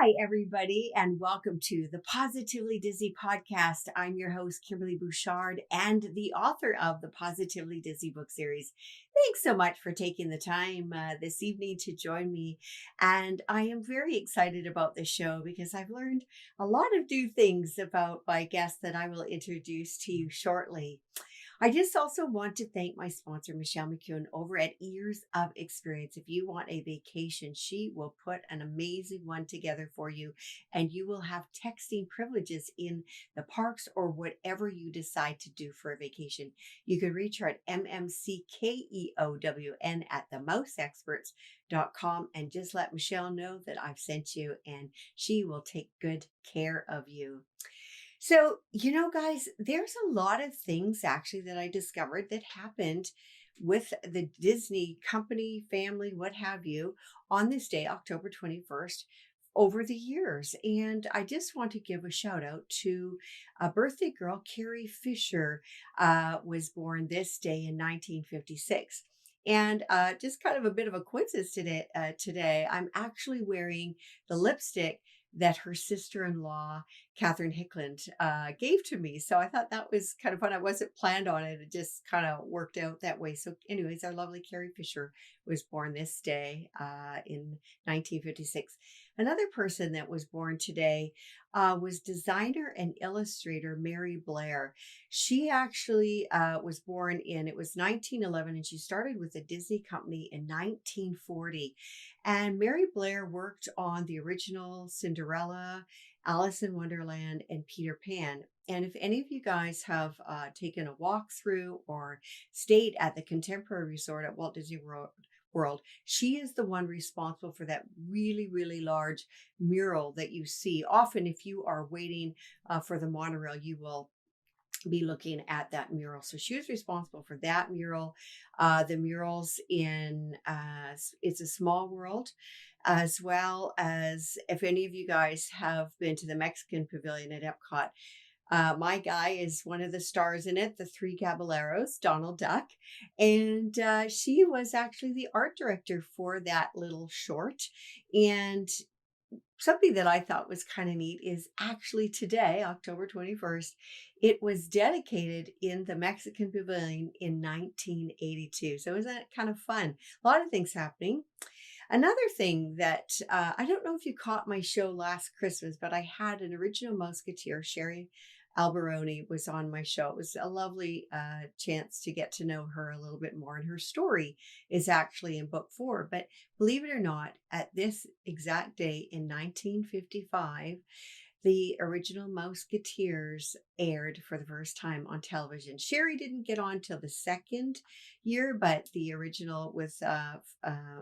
Hi, everybody, and welcome to the Positively Dizzy podcast. I'm your host, Kimberly Bouchard, and the author of the Positively Dizzy book series. Thanks so much for taking the time this evening to join me. And I am very excited about this show because I've learned a lot of new things about my guests that I will introduce to you shortly. I just also want to thank my sponsor, Michelle McEwen, over at Years of Experience. If you want a vacation, she will put an amazing one together for you, and you will have texting privileges in the parks or whatever you decide to do for a vacation. You can reach her at mmckeown at themouseexperts.com and just let Michelle know that I've sent you, and she will take good care of you. So, guys, there's a lot of things actually that I discovered that happened with the Disney company, family, what have you, on this day, October 21st, over the years. And I just want to give a shout out to a birthday girl, Carrie Fisher, was born this day in 1956. And just kind of a bit of a coincidence today, I'm actually wearing the lipstick that her sister-in-law Catherine Hickland gave to me. So I thought that was kind of fun. I wasn't planned on it. It just kind of worked out that way. So anyways, our lovely Carrie Fisher was born this day in 1956. Another person that was born today was designer and illustrator Mary Blair. She actually was born it was 1911, and she started with the Disney Company in 1940. And Mary Blair worked on the original Cinderella, Alice in Wonderland, and Peter Pan. And if any of you guys have taken a walkthrough or stayed at the Contemporary Resort at Walt Disney World, she is the one responsible for that really, really large mural that you see. Often, if you are waiting for the monorail, you will be looking at that mural. So she was responsible for that mural, the murals in It's a Small World, as well as if any of you guys have been to the Mexican Pavilion at Epcot. My guy is one of the stars in it, the Three Caballeros, Donald Duck. And she was actually the art director for that little short. And something that I thought was kind of neat is actually today, October 21st, it was dedicated in the Mexican Pavilion in 1982. So isn't that kind of fun? A lot of things happening. Another thing that I don't know if you caught my show last Christmas, but I had an original Musketeer, Sherry Alberoni, was on my show. It was a lovely chance to get to know her a little bit more. And her story is actually in book 4. But believe it or not, at this exact day in 1955, the original Musketeers aired for the first time on television. Sherry didn't get on till the second year, but the original with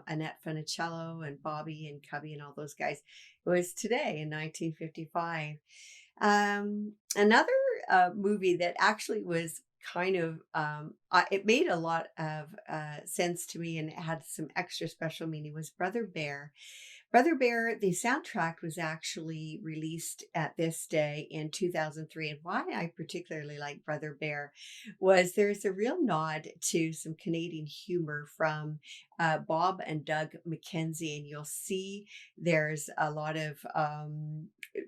Annette Funicello and Bobby and Cubby and all those guys was today in 1955. Another movie that actually was kind of it made a lot of sense to me, and it had some extra special meaning, was Brother Bear. Brother Bear, the soundtrack was actually released at this day in 2003. And why I particularly like Brother Bear was there's a real nod to some Canadian humor from Bob and Doug McKenzie. And you'll see there's a lot of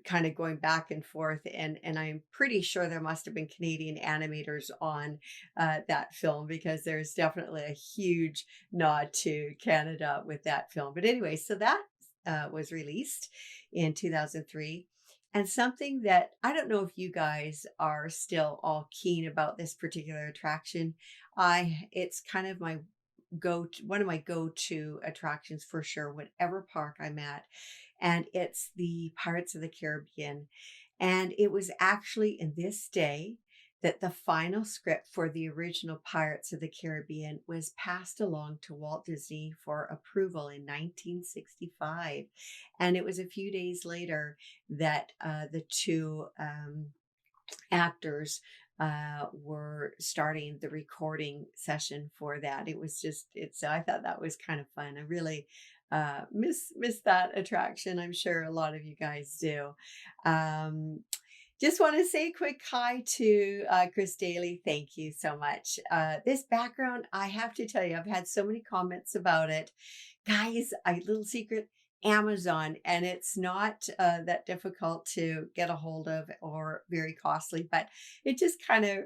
kind of going back and forth. And I'm pretty sure there must have been Canadian animators on that film, because there's definitely a huge nod to Canada with that film. But anyway, so that was released in 2003. And something that I don't know if you guys are still all keen about this particular attraction. It's kind of my one of my go-to attractions for sure, whatever park I'm at. And it's the Pirates of the Caribbean. And it was actually in this day that the final script for the original Pirates of the Caribbean was passed along to Walt Disney for approval in 1965. And it was a few days later that the two actors were starting the recording session for that. I thought that was kind of fun. I really miss that attraction. I'm sure a lot of you guys do. Just want to say a quick hi to Chris Daly. Thank you so much. This background, I have to tell you, I've had so many comments about it. Guys, little secret, Amazon, and it's not that difficult to get a hold of or very costly, but it just kind of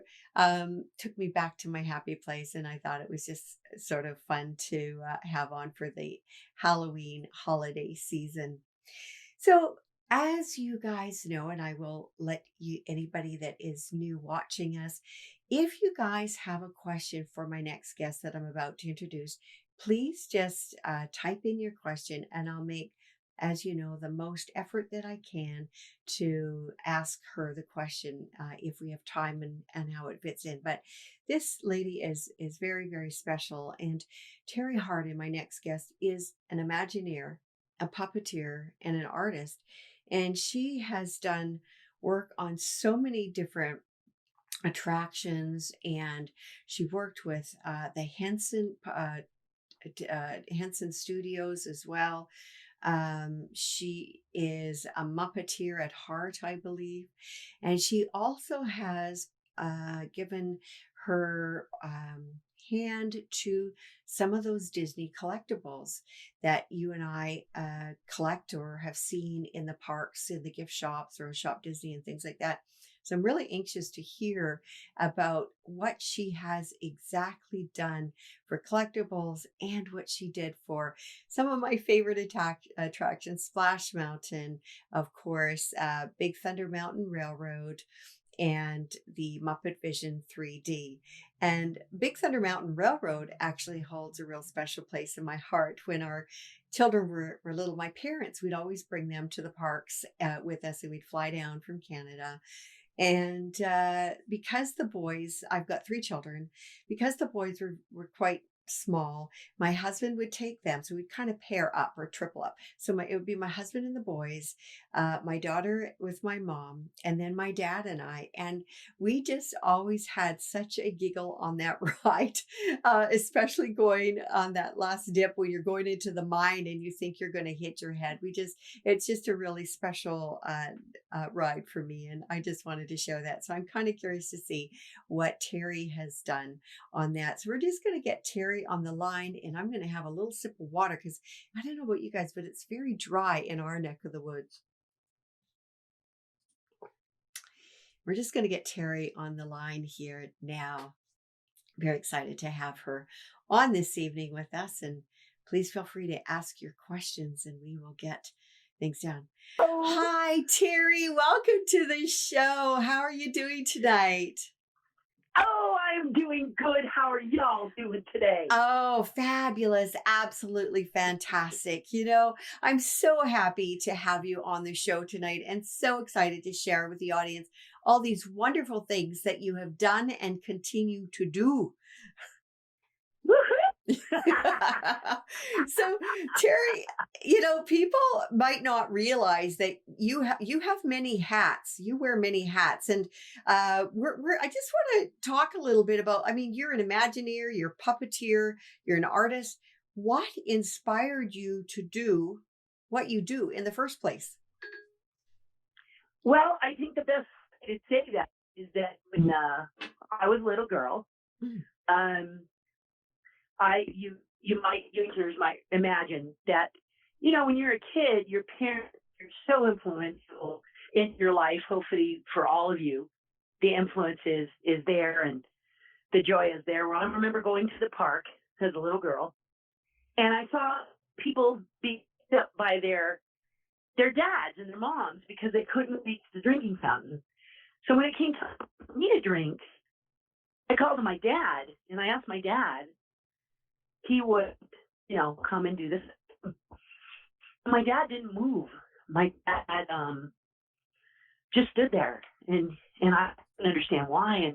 took me back to my happy place. And I thought it was just sort of fun to have on for the Halloween holiday season. So, as you guys know, and I will let you, anybody that is new watching us, if you guys have a question for my next guest that I'm about to introduce, please just type in your question and I'll make, as you know, the most effort that I can to ask her the question if we have time and how it fits in. But this lady is very, very special. And Terri Hardin, my next guest, is an Imagineer, a puppeteer, and an artist. And she has done work on so many different attractions, and she worked with the Henson Studios as well. She is a Muppeteer at heart, I believe, and she also has given her hand to some of those Disney collectibles that you and I collect or have seen in the parks, in the gift shops, or Shop Disney and things like that. So I'm really anxious to hear about what she has exactly done for collectibles and what she did for some of my favorite attractions, Splash Mountain, of course, Big Thunder Mountain Railroad, and the Muppet Vision 3D. And Big Thunder Mountain Railroad actually holds a real special place in my heart. When our children were little, my parents, we'd always bring them to the parks with us, and we'd fly down from Canada. And because the boys, I've got 3 children, because the boys were quite small, my husband would take them. So we'd kind of pair up or triple up. So it would be my husband and the boys, my daughter with my mom, and then my dad and I. And we just always had such a giggle on that ride, especially going on that last dip when you're going into the mine and you think you're going to hit your head. It's just a really special ride for me. And I just wanted to share that. So I'm kind of curious to see what Terri has done on that. So we're just going to get Terri on the line, and I'm going to have a little sip of water because I don't know about you guys, but it's very dry in our neck of the woods. We're just going to get Terri on the line here now. Very excited to have her on this evening with us, and please feel free to ask your questions and we will get things done. Hi, Terri. Welcome to the show. How are you doing tonight? Oh, I'm doing good. How are y'all doing today? Oh, fabulous. Absolutely fantastic. You know, I'm so happy to have you on the show tonight and so excited to share with the audience all these wonderful things that you have done and continue to do. So, Terri, you know, people might not realize that you have many hats. You wear many hats, and I just want to talk a little bit about. I mean, you're an Imagineer, you're a puppeteer, you're an artist. What inspired you to do what you do in the first place? Well, I think the best way to say that is that when I was a little girl, um, you listeners might imagine that, you know, when you're a kid, your parents are so influential in your life. Hopefully for all of you, the influence is there and the joy is there. Well, I remember going to the park as a little girl, and I saw people beat up by their dads and their moms because they couldn't reach the drinking fountain. So when it came time for me to drink, I called my dad and I asked my dad. He would, you know, come and do this. My dad didn't move. My dad just stood there, and I didn't understand why. And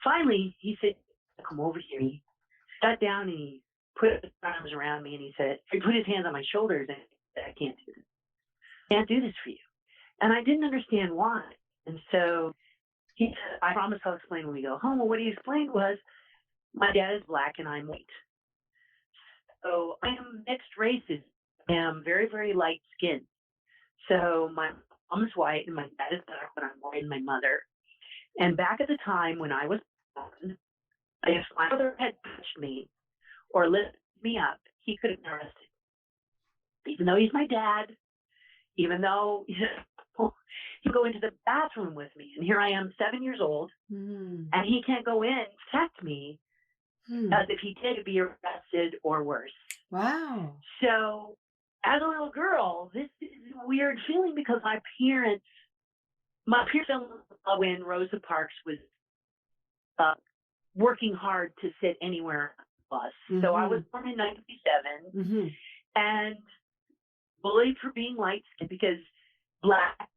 finally, he said, "Come over here." He sat down and he put his arms around me, and he put his hands on my shoulders, and he said, "I can't do this. I can't do this for you." And I didn't understand why. And so he said, "I promise I'll explain when we go home." Well, what he explained was, my dad is black and I'm white. So I am mixed races. I am very, very light skinned. So my mom is white and my dad is black, but I'm white and my mother. And back at the time when I was born, if my mother had touched me or lifted me up, he could have been arrested. even though he's my dad, even though he'll go into the bathroom with me. And here I am, 7 years old, and he can't go in and protect me, because if he did, he'd be arrested or worse. Wow. So as a little girl, this is a weird feeling because my parents fell in love when Rosa Parks was working hard to sit anywhere on the bus. So I was born in 1957 and bullied for being light-skinned because Black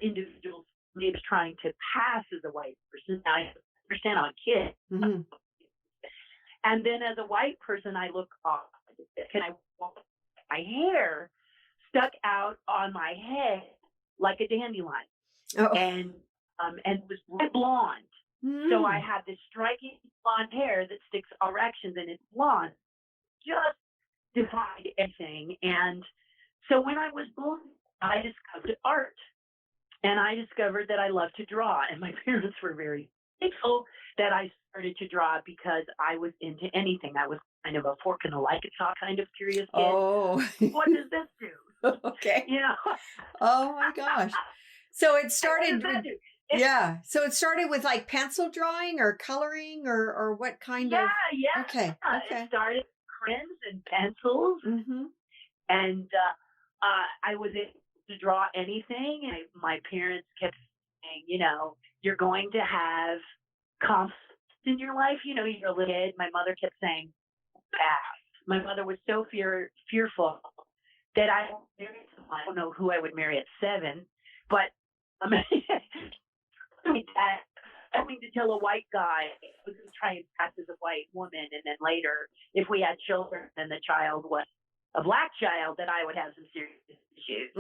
individuals maybe trying to pass as a white person. Now, I understand I'm a kid. And then as a white person, I look odd. My hair stuck out on my head like a dandelion. And it was red blonde. So I had this striking blonde hair that sticks erections and it's blonde. Just defied everything. And so when I was born, I discovered art. And I discovered that I loved to draw. And my parents were very thankful that I started to draw because I was into anything. I was kind of a fork in the like-it-saw kind of curious kid. Oh. What does this do? Okay. You know? Oh my gosh. So it started with, yeah. So it started with like pencil drawing or coloring or what kind of? Yeah. Okay. It started with crayons and pencils. And I was able to draw anything. And my parents kept saying, you know, you're going to have conflict in your life. You know, you're a little kid. My mother kept saying, my mother was so fearful that I don't know who I would marry at 7, but having to tell a white guy I was going to try and pass as a white woman, and then later, if we had children and the child was a Black child, that I would have some serious issues.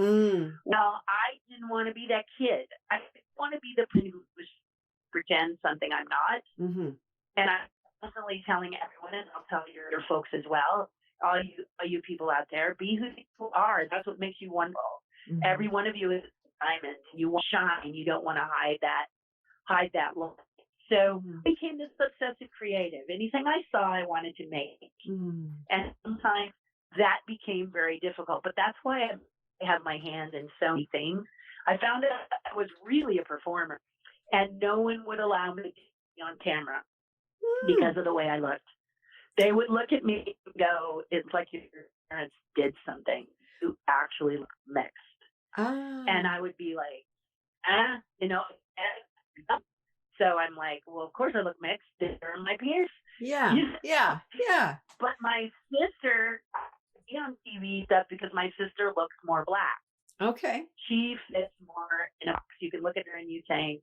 Well, I didn't want to be that kid. I didn't want to be the person who was pretend something I'm not. And I'm constantly telling everyone, and I'll tell your folks as well, all you people out there, be who you are. That's what makes you wonderful. Every one of you is a diamond. You want to shine. You don't want to hide that light. So I became this obsessive creative. Anything I saw, I wanted to make. And sometimes that became very difficult. But that's why I have my hand in so many things. I found out I was really a performer, and no one would allow me to be on camera because of the way I looked. They would look at me and go, it's like your parents did something. You actually look mixed. And I would be like, you know. So I'm like, well, of course I look mixed. They're my peers. Yeah. But my sister, be on TV stuff because my sister looks more Black. Okay. She fits more in a box. You can look at her and you think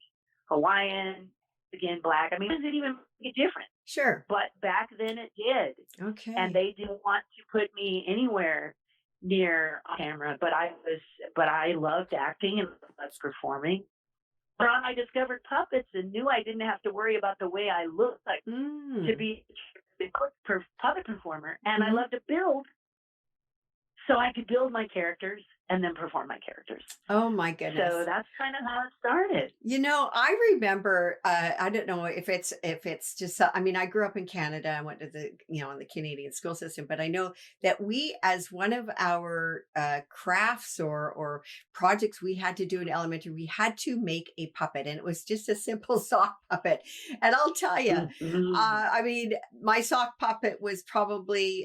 Hawaiian, again, Black. I mean, does it even make a difference? Sure. But back then it did. Okay. And they didn't want to put me anywhere near camera, but I loved acting and loved performing. But I discovered puppets and knew I didn't have to worry about the way I looked like to be a puppet performer. And I love to build, so I could build my characters and then perform my characters. Oh my goodness. So that's kind of how it started. You know, I remember, I don't know if it's just, I mean, I grew up in Canada. I went to the, in the Canadian school system, but I know that we, as one of our crafts or projects we had to do in elementary, we had to make a puppet, and it was just a simple sock puppet. And I'll tell you, I mean, my sock puppet was probably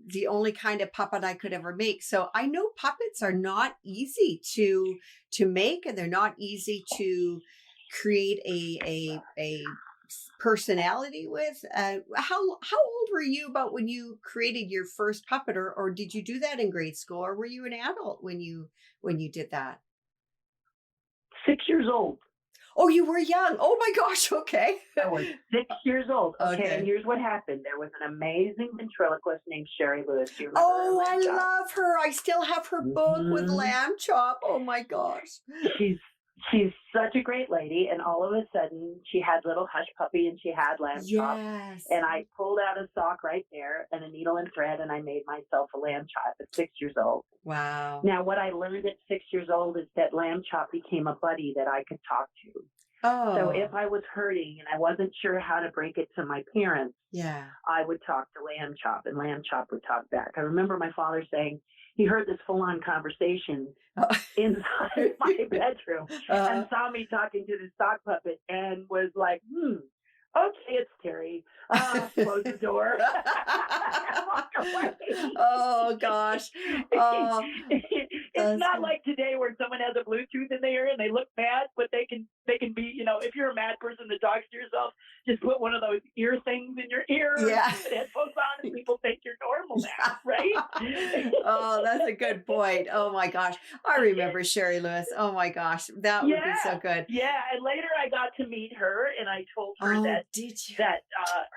the only kind of puppet I could ever make. So I know puppets are not easy to make, and they're not easy to create a personality with. How old were you about when you created your first puppet, or did you do that in grade school, or were you an adult when you did that? 6 years old. Oh, you were young. Oh my gosh. Okay. I was 6 years old. Okay. And here's what happened. There was an amazing ventriloquist named Sherry Lewis. Do you remember her? I love her. I still have her book with Lamb Chop. Oh my gosh. She's such a great lady. And all of a sudden she had little Hush Puppy and she had Lamb Chop. And I pulled out a sock right there and a needle and thread, and I made myself a Lamb Chop at 6 years old. Wow. Now, what I learned at 6 years old is that Lamb Chop became a buddy that I could talk to. So if Oh, I was hurting and I wasn't sure how to break it to my parents, yeah. I would talk to Lamb Chop, and Lamb Chop would talk back. I remember my father saying he heard this full-on conversation Oh. inside my bedroom and uh, saw me talking to the sock puppet and was like, okay, it's Terri. Close the door and walk away. oh gosh. Oh, It's that's not good. like today where someone has a Bluetooth in their ear and they look mad, but they can be, if you're a mad person that talks to yourself, just put one of those ear things in your ear and Yeah. put headphones on and people think you're normal now, Yeah. right? Oh, that's a good point. Oh my gosh. I remember Sherry Lewis. Oh my gosh. That would be so Yeah, good. yeah. And later I got to meet her, and I told her Oh, that did you?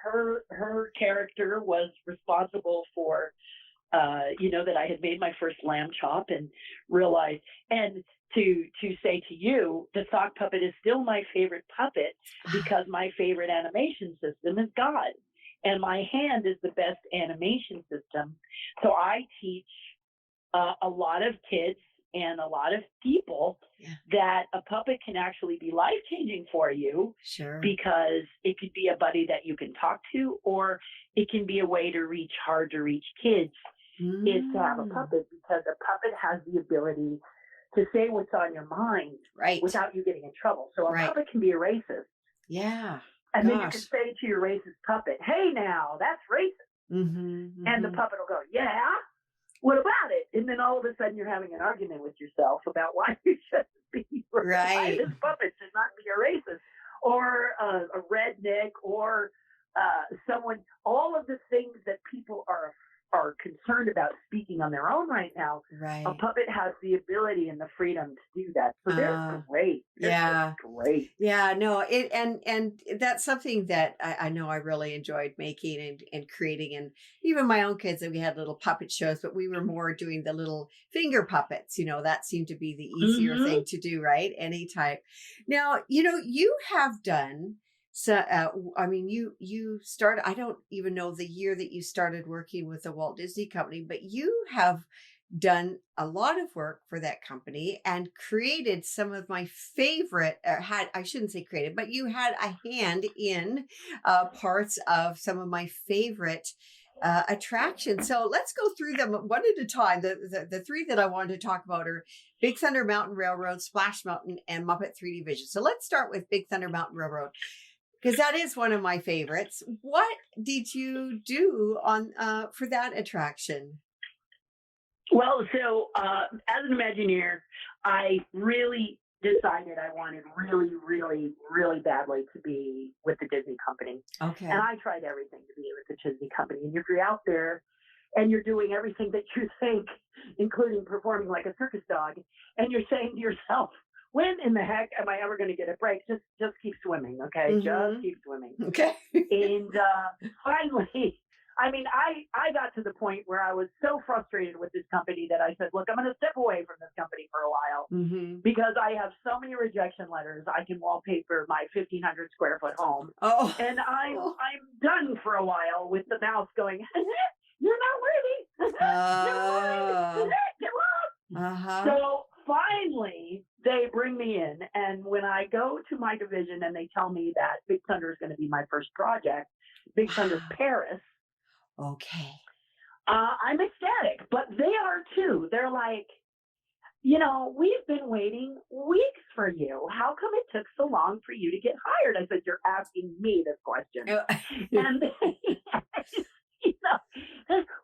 her character was responsible for that I had made my first lamb chop and realized and to say to you, the sock puppet is still my favorite puppet because my favorite animation system is God. And my hand is the best animation system. So I teach a lot of kids and a lot of people Yeah, that a puppet can actually be life changing for you sure. because it could be a buddy that you can talk to, or it can be a way to reach hard to reach kids is to have a Mm, puppet, because a puppet has the ability to say what's on your mind right. without you getting in trouble. So a Right. puppet can be a racist. Yeah. And then you can Gosh. say to your racist puppet, hey, now that's racist. Mm-hmm. And the Mm-hmm. puppet will go, yeah, what about it? And then all of a sudden you're having an argument with yourself about why you shouldn't be, why Right. this puppet should not be a racist or a redneck or someone, all of the things that people are concerned about speaking on their own right now. A Right. puppet has the ability and the freedom to do that. So they're Uh, great. They're just yeah. great. Yeah, no, it and that's something that I know I really enjoyed making and creating, and even my own kids, and we had little puppet shows, but we were more doing the little finger puppets. That seemed to be the easier Mm-hmm. thing to do, right? Any type. Now, you have done so. I mean, you started. I don't even know the year that you started working with the Walt Disney Company, but you have done a lot of work for that company and created some of my favorite had I shouldn't say created, but you had a hand in parts of some of my favorite attractions. So let's go through them one at a time. The three that I wanted to talk about are Big Thunder Mountain Railroad, Splash Mountain, and Muppet 3D Vision. So let's start with Big Thunder Mountain Railroad, because that is one of my favorites. What did you do on for that attraction? Well, so as an Imagineer, I really decided I wanted really, really, really badly to be with the Disney company. And Okay. I tried everything to be with the Disney company. And if you're out there and you're doing everything that you think, including performing like a circus dog, and you're saying to yourself, when in the heck am I ever going to get a break? Just keep swimming, okay? Just Mm-hmm. keep swimming. Okay. And finally, I mean, I got to the point where I was so frustrated with this company that I said, look, I'm going to step away from this company for a while Mm-hmm. because I have so many rejection letters. I can wallpaper my 1,500 square foot home, Oh. and Oh. I'm done for a while with the mouse going, you're not worthy. Never mind. Uh, Get lost. uh-huh. So finally, they bring me in, and when I go to my division and they tell me that Big Thunder is going to be my first project, Big Thunder Wow. Paris, Okay. I'm ecstatic, but they are too. They're like, we've been waiting weeks for you. How come it took so long for you to get hired? I said, you're asking me this question. And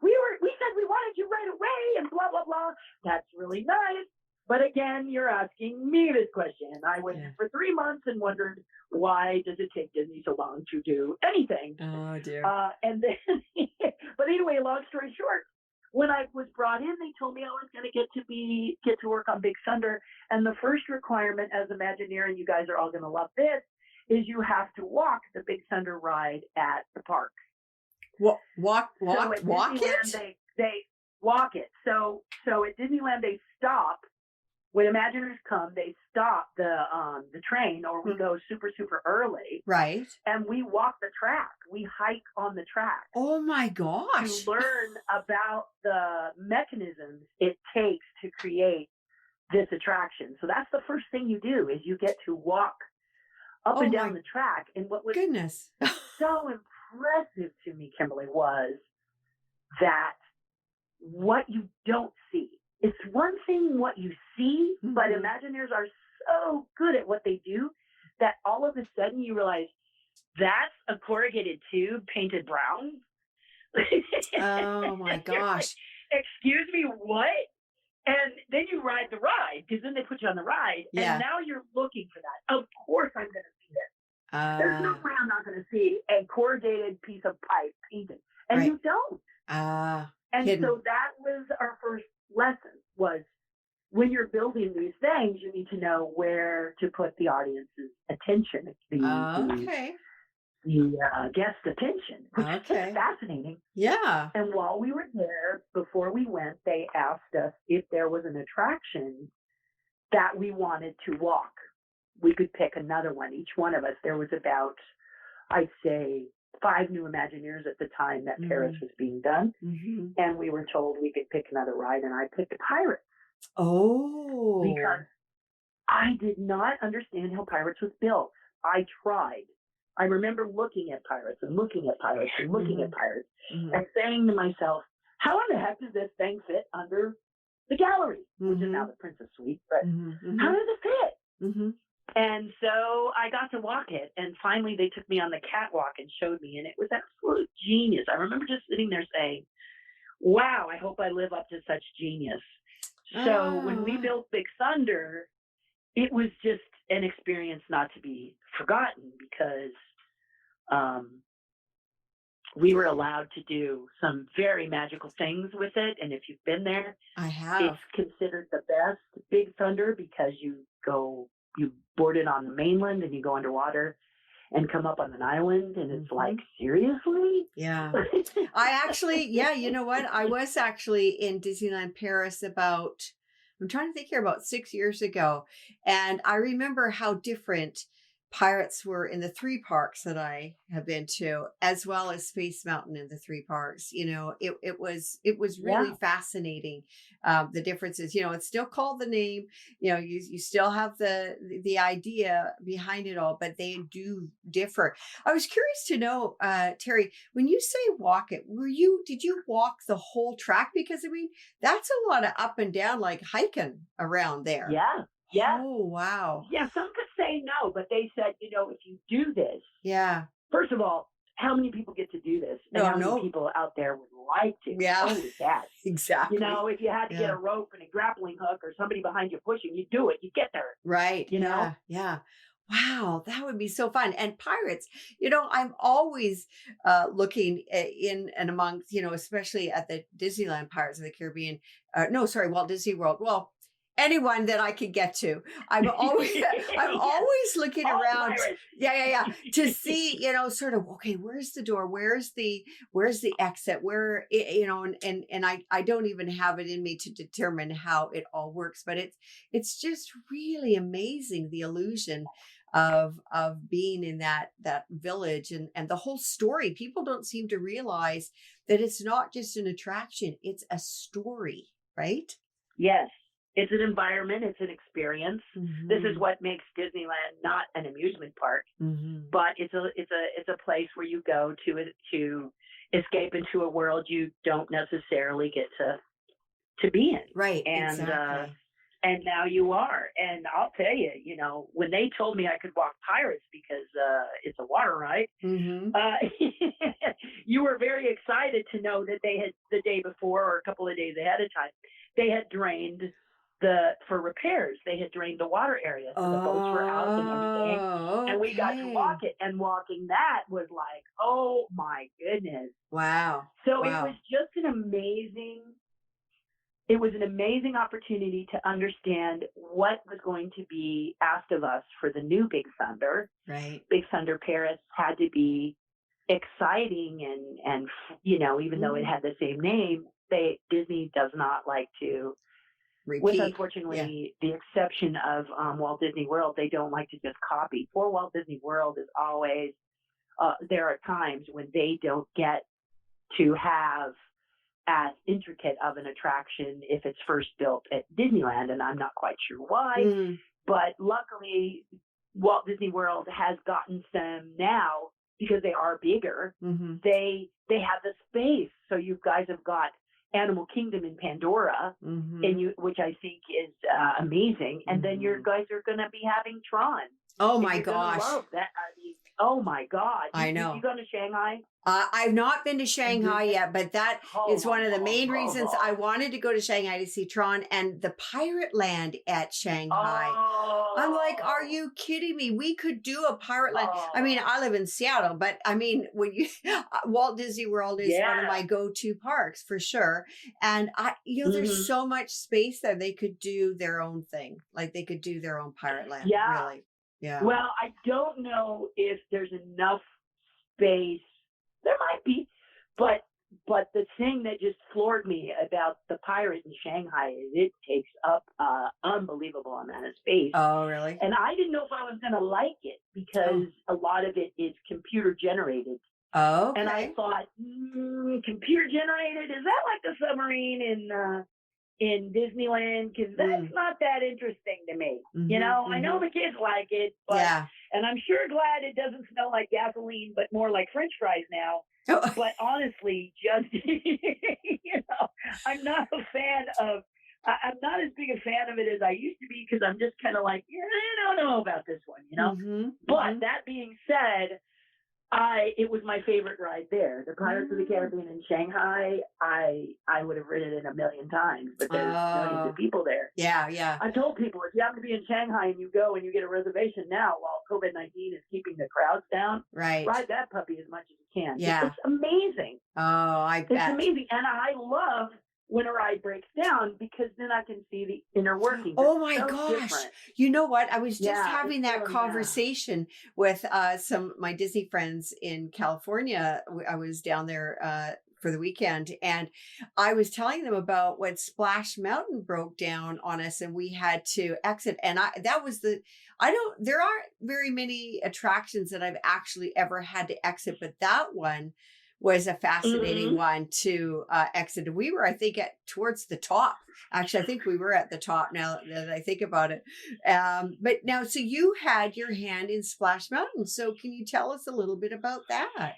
we said we wanted you right away and blah, blah, blah. That's really nice. But again, you're asking me this question. I waited Yeah. for 3 months and wondered, why does it take Disney so long to do anything? Oh dear. And then, but anyway, long story short, when I was brought in, they told me I was going to get to work on Big Thunder. And the first requirement as Imagineer, and you guys are all going to love this, is you have to walk the Big Thunder ride at the park. Walk So at walk Disneyland, it? they walk it. So at Disneyland, they stop. When Imagineers come, they stop the train, or we go super, super early, Right. and we walk the track. We hike on the track Oh my to gosh. learn about the mechanisms it takes to create this attraction. So that's the first thing you do, is you get to walk up Oh and down my the track. And what was goodness. so impressive to me, Kimberly, was that what you don't see. It's one thing what you see, but Mhm. Imagineers are so good at what they do that all of a sudden you realize that's a corrugated tube painted brown. Oh my You're like, gosh. excuse me, what? And then you ride the ride, because then they put you on the ride, and Yeah. now you're looking for that. Of course I'm going to see this. There's no Ah, way I'm not going to see a corrugated piece of pipe painted. And right. you don't. And Hidden. so that was our first lesson, was when you're building these things, you need to know where to put the audience's attention, Okay. the guest attention, which is just Okay. fascinating. Yeah. And while we were there, before we went, they asked us if there was an attraction that we wanted to walk. We could pick another one. Each one of us, there was about, I'd say, 5 new Imagineers at the time that Paris was being done. Mm-hmm. And we were told we could pick another ride, and I picked Pirates Oh. because I did not understand how Pirates was built. I tried. I remember looking at Pirates and looking at Pirates and looking at Pirates and saying to myself, how in the heck does this thing fit under the gallery, which is now the Princess Suite, but how does it fit? Mm-hmm. And so I got to walk it, and finally they took me on the catwalk and showed me, and it was absolute genius. I remember just sitting there saying, wow, I hope I live up to such genius. So when we built Big Thunder, it was just an experience not to be forgotten, because we were allowed to do some very magical things with it. And if you've been there, I have. it's considered the best Big Thunder, because you board it on the mainland and you go underwater and come up on an island, and it's like, seriously? Yeah. I actually, you know what? I was actually in Disneyland Paris I'm trying to think here, about 6 years ago. And I remember how different Pirates were in the 3 parks that I have been to, as well as Space Mountain in the 3 parks. You know, it was really fascinating. The differences, it's still called the name, you still have the idea behind it all, but they do differ. I was curious to know, Terri, when you say walk it, did you walk the whole track? Because I mean, that's a lot of up and down, like hiking around there. Yeah. Yeah. Oh, wow. Yeah. Some could say no, but they said, if you do this, first of all, how many people get to do this? And how many people out there would like to? Yeah. Oh, that. Exactly. If you had to get a rope and a grappling hook or somebody behind you pushing, you do it. You get there. Right. know? Yeah. Wow, that would be so fun. And Pirates, I'm always looking in and amongst, especially at the Disneyland Pirates of the Caribbean. No, sorry, Walt Disney World. Well, anyone that I could get to. I'm always looking around. Yeah. To see, sort of, okay, where's the door? Where's the exit? Where, and I don't even have it in me to determine how it all works, but it's just really amazing, the illusion of being in that village and the whole story. People don't seem to realize that it's not just an attraction, it's a story, right? Yes. It's an environment. It's an experience. This is what makes Disneyland not an amusement park, but it's a place where you go to escape into a world you don't necessarily get to be in. Right. And exactly. And now you are. And I'll tell you, when they told me I could walk Pirates because it's a water ride, you were very excited to know that they had, the day before or a couple of days ahead of time, they had drained for repairs. They had drained the water area, so the boats were out and everything. Okay. And we got to walk it, and walking that was like, oh my goodness. Wow. So it was just an amazing opportunity to understand what was going to be asked of us for the new Big Thunder. Right. Big Thunder Paris had to be exciting and even though it had the same name, Disney does not like to repeat. With, unfortunately, the exception of Walt Disney World, they don't like to just copy. For Walt Disney World is always, there are times when they don't get to have as intricate of an attraction if it's first built at Disneyland, and I'm not quite sure why. But luckily, Walt Disney World has gotten some now because they are bigger. Mm-hmm. They have the space. So you guys have got Animal Kingdom in Pandora, Mm-hmm. and which I think is amazing. And then your guys are going to be having Tron. Oh And my you're gonna gosh. love that. I mean, oh my God. I know. You gone to Shanghai? I've not been to Shanghai yet, but that is one of the main reasons I Oh. wanted to go to Shanghai to see Tron and the Pirate Land at Shanghai. Oh. I'm like, are you kidding me? We could do a Pirate Land. I mean, I live in Seattle, but I mean, when you Walt Disney World is one of my go-to parks for sure. And there's so much space there. They could do their own thing. Like they could do their own Pirate Land. Yeah. Really. Yeah. Well, I don't know if there's enough space. There might be, but the thing that just floored me about the Pirate in Shanghai is it takes up unbelievable amount of space. Oh, really? And I didn't know if I was going to like it because a lot of it is computer generated. Oh, okay. And I thought, computer generated? Is that like the submarine in Disneyland? Because that's not that interesting to me. You know, I know the kids like it, but and I'm sure glad it doesn't smell like gasoline, but more like French fries now. But honestly, just I'm not a fan of. I'm not as big a fan of it as I used to be because I'm just kind of like, I don't know about this one, you know. But that being said, it was my favorite ride there. The Pirates of the Caribbean in Shanghai, I would have ridden it a million times, but there's millions of people there. Yeah, yeah. I told people, if you happen to be in Shanghai and you go and you get a reservation now while COVID-19 is keeping the crowds down, ride that puppy as much as you can. Yeah. It's amazing. Oh, I bet. It's amazing. And I love when a ride breaks down because then I can see the inner workings. Oh my gosh. Different. You know what? I was just having that conversation with my Disney friends in California. I was down there for the weekend and I was telling them about when Splash Mountain broke down on us and we had to exit. And there aren't very many attractions that I've actually ever had to exit, but that one was a fascinating one to exit. We were, I think, towards the top. Actually, I think we were at the top now that I think about it. But now, so you had your hand in Splash Mountain. So can you tell us a little bit about that?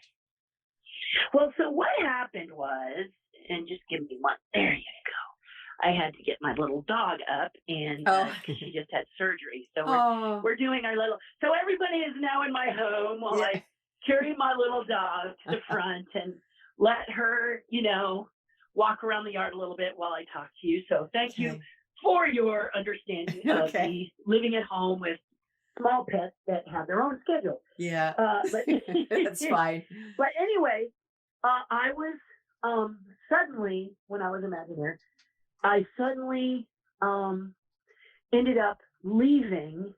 Well, so what happened was, and just give me one, there you go. I had to get my little dog up and she just had surgery. So we're doing our little, so everybody is now in my home while I carry my little dog to the front and let her, walk around the yard a little bit while I talk to you. So thank you for your understanding of me living at home with small pets that have their own schedule. Yeah. But that's fine. But anyway, I was suddenly, when I was Imagineer, I suddenly ended up leaving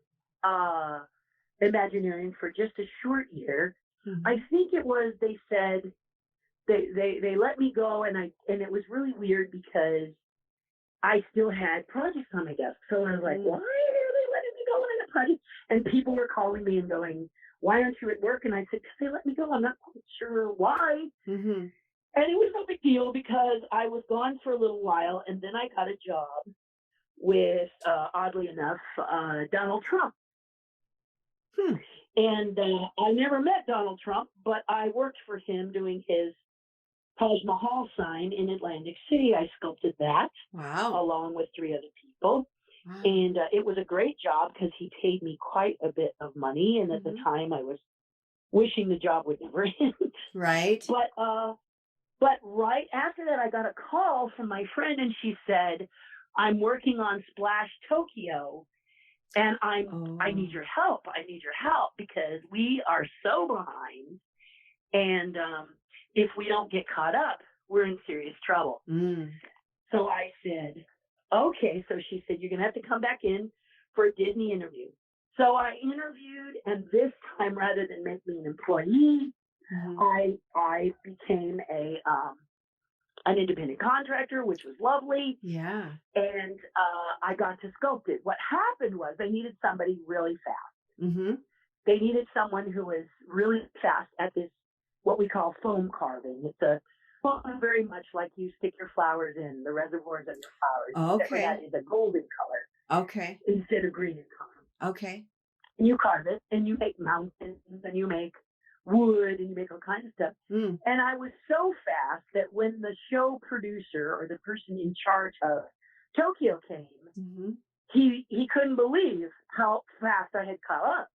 Imagineering for just a short year. I think it was, they said, they let me go and it was really weird because I still had projects on my desk. So I was like, why are they letting me go on a project? And people were calling me and going, why aren't you at work? And I said, because they let me go. I'm not quite sure why. And it was no big deal because I was gone for a little while and then I got a job with, oddly enough, Donald Trump. And I never met Donald Trump, but I worked for him doing his Taj Mahal sign in Atlantic City. I sculpted that along with 3 other people. Wow. And it was a great job because he paid me quite a bit of money. And at the time I was wishing the job would never end. Right. But right after that, I got a call from my friend and she said, I'm working on Splash Tokyo. And I need your help. I need your help because we are so behind. And if we don't get caught up, we're in serious trouble. So I said, okay. So she said, you're going to have to come back in for a Disney interview. So I interviewed, and this time, rather than make me an employee, I became an independent contractor, which was lovely. Yeah. And I got to sculpt it. What happened was they needed somebody really fast. They needed someone who was really fast at this, what we call foam carving. It's a foam very much like you stick your flowers in, the reservoirs of your flowers. Okay. That is a golden color. Okay. Instead of green and color. Okay. and you carve it, and you make mountains, and you make wood, and you make all kinds of stuff. Mm. And I was so fast that when the show producer or the person in charge of Tokyo came, Mm-hmm. he couldn't believe how fast I had caught up.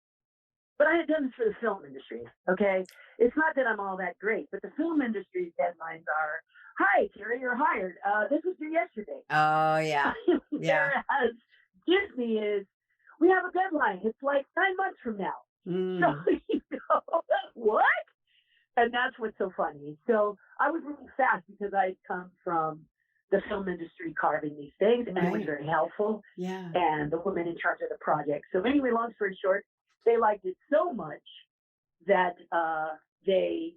But I had done this for the film industry, okay? It's not that I'm all that great, but the film industry's deadlines are, hi, Terri, you're hired. This was due yesterday. Oh, yeah. Yeah. Whereas Disney is, we have a deadline. It's like 9 months from now. Mm. So you go, what? And that's what's so funny. So I was really fast because I had come from the film industry carving these things, and it was very helpful. Yeah. And the woman in charge of the project. So anyway, long story short, they liked it so much that they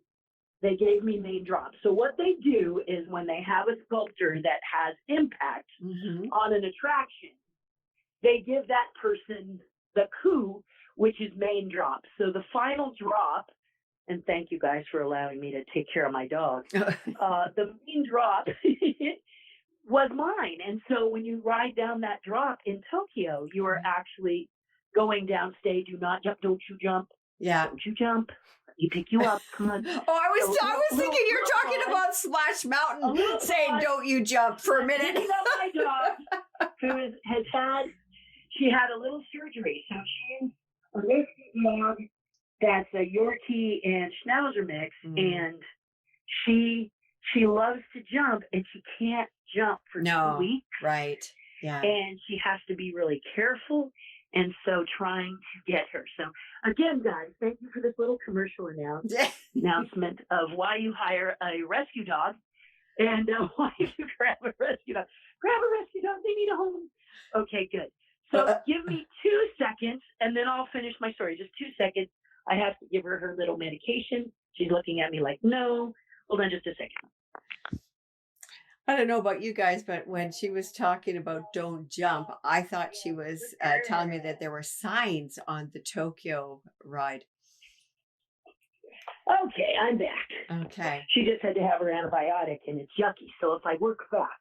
gave me main drops. So what they do is when they have a sculptor that has impact Mm-hmm. on an attraction, they give that person the coup, which is main drop. So the final drop, and thank you guys for allowing me to take care of my dog. The main drop was mine. And so when you ride down that drop in Tokyo, you are actually going down stage. Do not jump. Don't you jump. Yeah. Don't you jump. You pick you up. Come on. Oh, I was thinking you're talking about Splash Mountain, saying "Don't you jump" for a minute. This is my dog, who she had a little surgery, so she's a rescue dog that's a Yorkie and Schnauzer mix, and she loves to jump, and she can't jump for 2 weeks. Right. Yeah. And she has to be really careful. And so trying to get her. So again, guys, thank you for this little commercial announcement of why you hire a rescue dog and why you grab a rescue dog. Grab a rescue dog. They need a home. Okay, good. So give me 2 seconds and then I'll finish my story. Just 2 seconds. I have to give her little medication. She's looking at me like, no. Hold on just a second. I don't know about you guys, but when she was talking about "don't jump," I thought she was telling me that there were signs on the Tokyo ride. Okay, I'm back. Okay. She just had to have her antibiotic, and it's yucky. So if I work fast.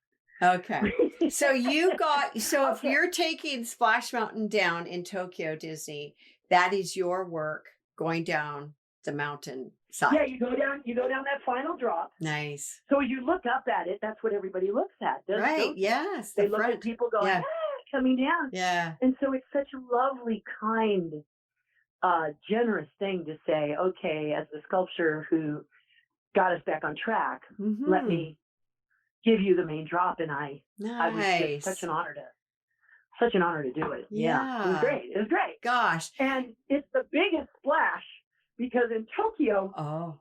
Okay. So if you're taking Splash Mountain down in Tokyo Disney, that is your work going down the mountain side. Yeah, you go down that final drop. Nice. So as you look up at it, that's what everybody looks at. Right. Yes. They look at people going, coming down. Yeah. And so it's such a lovely, kind, generous thing to say, okay, as the sculptor who got us back on track, let me give you the main drop. And I was just such an honor to do it. Yeah. It was great. It was great. Gosh. And it's the biggest splash because in Tokyo,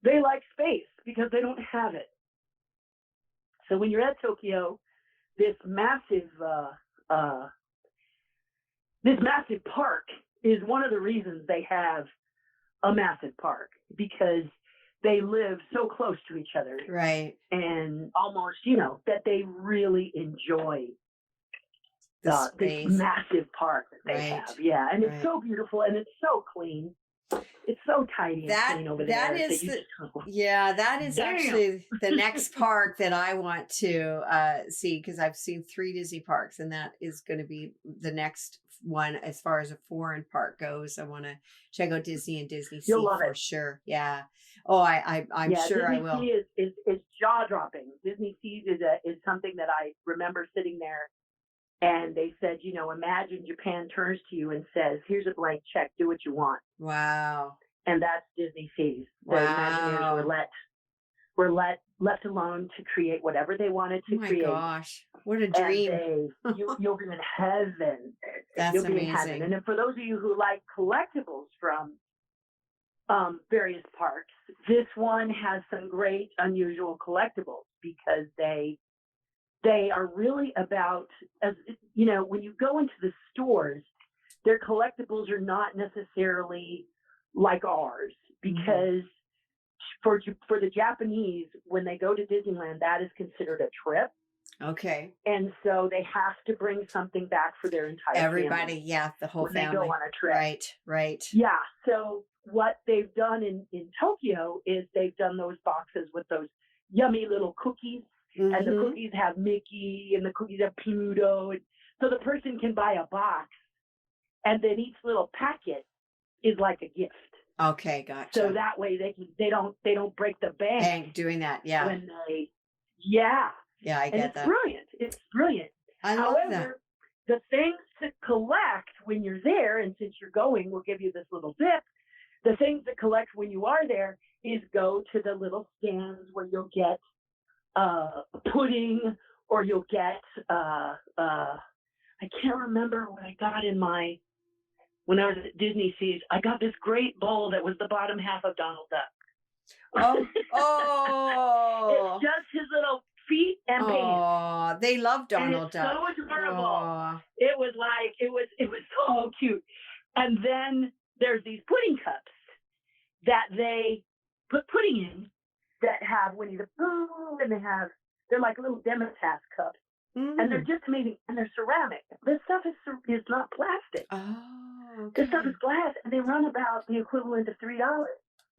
they like space because they don't have it. So when you're at Tokyo, this massive park is one of the reasons they have a massive park, because they live so close to each other. Right. And almost, that they really enjoy this massive park that they have. Yeah. And it's so beautiful and it's so clean. It's so tidy and clean over there. That is actually the next park that I want to see, because I've seen 3 Disney parks, and that is going to be the next one as far as a foreign park goes. I want to check out Disney and Disney Sea for sure. Yeah. Oh, I'm sure Disney I will. Sea is jaw dropping. Disney Sea is something that I remember sitting there. And they said, imagine Japan turns to you and says, here's a blank check, do what you want. Wow. And that's Disney Seas. The Imagineers were left alone to create whatever they wanted to create. Oh my gosh. What a dream. And you'll be in heaven. That's you'll be amazing. in heaven. And then for those of you who like collectibles from various parks, this one has some great, unusual collectibles because they are really about, as when you go into the stores, their collectibles are not necessarily like ours, because for the Japanese, when they go to Disneyland, that is considered a trip. Okay. And so they have to bring something back for their entire everybody. family. Yeah, the whole family. They go on a trip. Right. Yeah. So what they've done in Tokyo is they've done those boxes with those yummy little cookies. And the cookies have Mickey and the cookies have Pluto. And so the person can buy a box And then each little packet is like a gift. Okay, gotcha. So that way they don't break the bank doing that. Yeah. when they, yeah. Yeah, I get that. Brilliant. It's brilliant. I love that. However, the things to collect when you're there, and since you're going, we'll give you this little tip. The things to collect when you are there is go to the little stands where you'll get pudding, or you'll get I can't remember what I got when I was at Disney Seas. I got this great bowl that was the bottom half of Donald Duck. Oh. It's just his little feet and pants. Oh, they love Donald Duck. So adorable. It was so cute. And then there's these pudding cups that they put pudding in that have Winnie the Pooh, and they're like little Demitasse cups. Mm. And they're just amazing. And they're ceramic. This stuff is not plastic. Oh, okay. This stuff is glass, and they run about the equivalent of $3.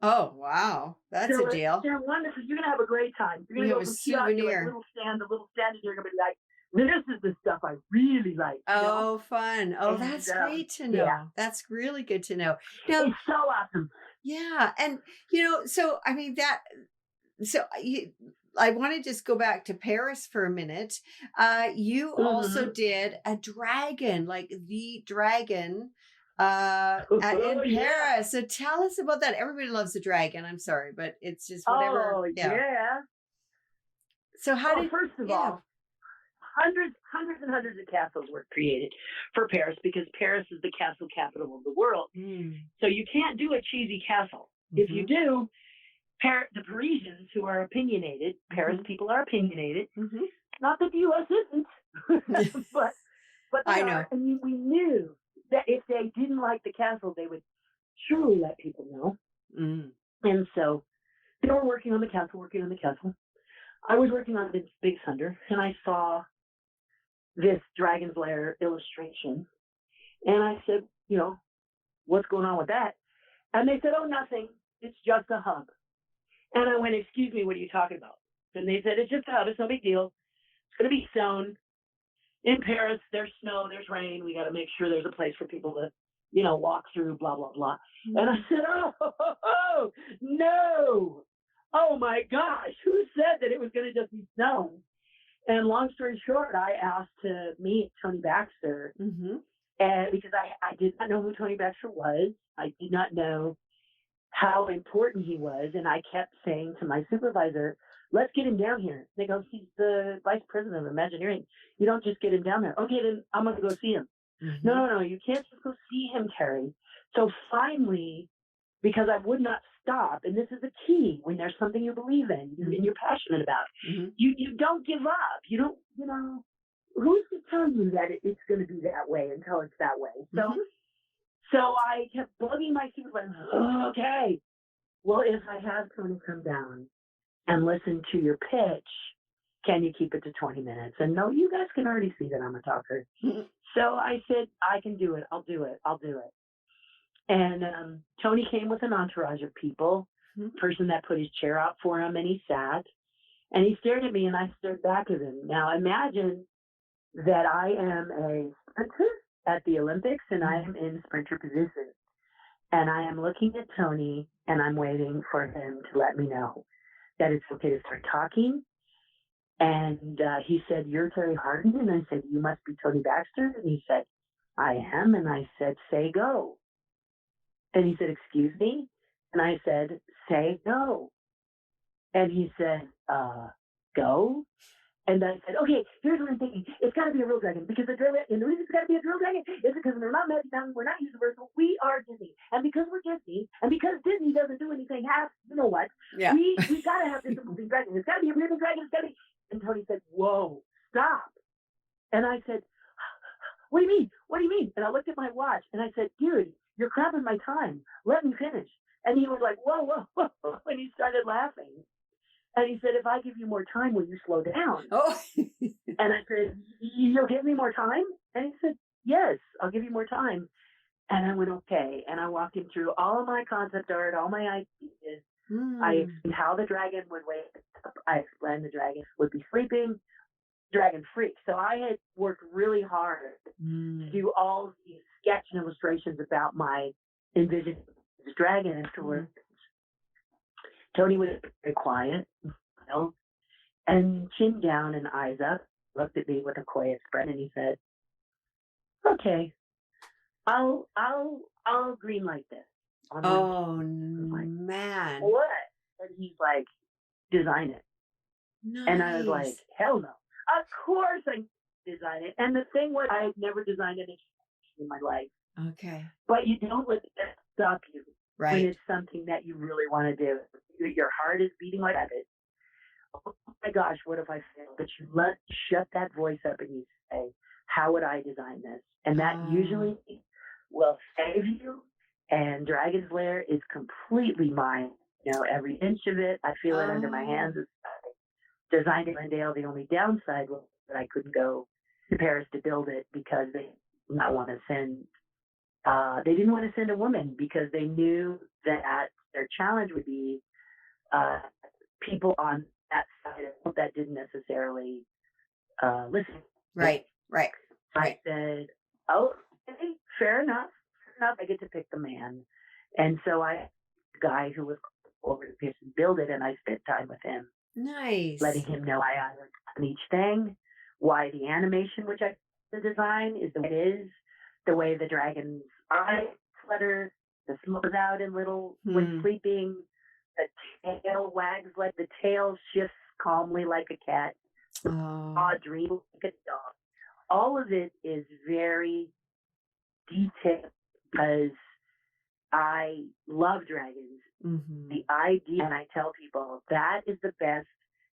Oh, wow. That's a deal. They're wonderful. You're going to have a great time. You're going to have a souvenir. A little stand, and you're going to be like, this is the stuff I really like. Oh, fun. Oh, that's great to know. Yeah. That's really good to know. Now, it's so awesome. Yeah. And, so, I mean, I want to just go back to Paris for a minute. You also did a dragon, like the dragon in Paris. So tell us about that. Everybody loves the dragon. I'm sorry, but it's just whatever. Oh, yeah. So first of all, hundreds and hundreds of castles were created for Paris because Paris is the castle capital of the world. Mm. So you can't do a cheesy castle. Mm-hmm. If you do, the Parisians, who are opinionated, Paris people are opinionated. Mm-hmm. Not that the U.S. isn't, but I know. And we knew that if they didn't like the castle, they would surely let people know. Mm. And so they were working on the castle. I was working on Big Thunder, and I saw this Dragon's Lair illustration. And I said, what's going on with that? And they said, oh, nothing. It's just a hub. And I went, excuse me, what are you talking about? And they said, it's just a hub. It's no big deal. It's going to be sewn. In Paris, there's snow, there's rain. We got to make sure there's a place for people to, walk through, blah, blah, blah. Mm-hmm. And I said, oh, no. Oh, my gosh. Who said that it was going to just be sewn? And long story short, I asked to meet Tony Baxter. Mm-hmm. And because I did not know who Tony Baxter was. I did not know how important he was. And I kept saying to my supervisor, let's get him down here. They go, he's the vice president of Imagineering. You don't just get him down there. Okay, then I'm going to go see him. Mm-hmm. No, you can't just go see him, Terri. So finally, because I would not stop, and this is the key when there's something you believe in and you're passionate about, you don't give up. You don't, who's to tell you that it's going to be that way until it's that way? So I kept bugging my supervisor, okay, well, if I have Tony come down and listen to your pitch, can you keep it to 20 minutes? And no, you guys can already see that I'm a talker. So I said, I can do it. I'll do it. And Tony came with an entourage of people, person that put his chair out for him, and he sat. And he stared at me, and I stared back at him. Now, imagine that I am a sprinter at the Olympics, and I am in sprinter position. And I am looking at Tony, and I'm waiting for him to let me know that it's okay to start talking. And he said, you're Terri Hardin? And I said, you must be Tony Baxter. And he said, I am. And I said, say go. And he said, excuse me? And I said, say go. And he said, go? And I said, okay, here's what I'm thinking. It's got to be a real dragon, because and the reason it's got to be a real dragon is because we're not Magic Mountain, we're not Universal, we are Disney. And because we're Disney, and because Disney doesn't do anything half, we got to have this moving dragon. It's got to be a real dragon. It's got to be. And Tony said, whoa, stop. And I said, what do you mean? What do you mean? And I looked at my watch, and I said, dude, you're crapping my time. Let me finish. And he was like, whoa. And he started laughing. And he said, if I give you more time, will you slow down? Oh. And I said, you'll give me more time? And he said, yes, I'll give you more time. And I went, okay. And I walked him through all of my concept art, all my ideas. I explained how the dragon would wake up. I explained the dragon would be sleeping. dragon freak. So I had worked really hard to do all these sketch and illustrations about my envisioned dragon. And so Tony was very quiet, and chin down and eyes up, looked at me with a coy expression, and he said, "Okay, I'll green light this." Oh, like, man. what? And he's like, "Design it." Nice. And I was like, "Hell no. Of course I design it." And the thing was, I had never designed anything in my life. Okay. But you don't let that stop you when Right. it's something that you really want to do. Your heart is beating like it. Oh my gosh, what if I fail? But you shut that voice up and you say, how would I design this? And that usually will save you. And Dragon's Lair is completely mine. You know, every inch of it, I feel it under my hands. I designed it in Glendale. The only downside was that I couldn't go to Paris to build it because they did not want to send. They didn't want to send a woman because they knew that their challenge would be people on that side that didn't necessarily listen. Right. I said, "Oh, okay, fair enough. I get to pick the man." And so I, the guy who was over to Pierce and build it, and I spent time with him. Nice. Letting him know why I was on each thing, why the animation, which I the design is the way it is, the way the dragon's eye flutters, the smoke is out in little when sleeping, the tail wags like the tail shifts calmly like a cat, dream like a dog. All of it is very detailed because I love dragons. The idea, and I tell people, that is the best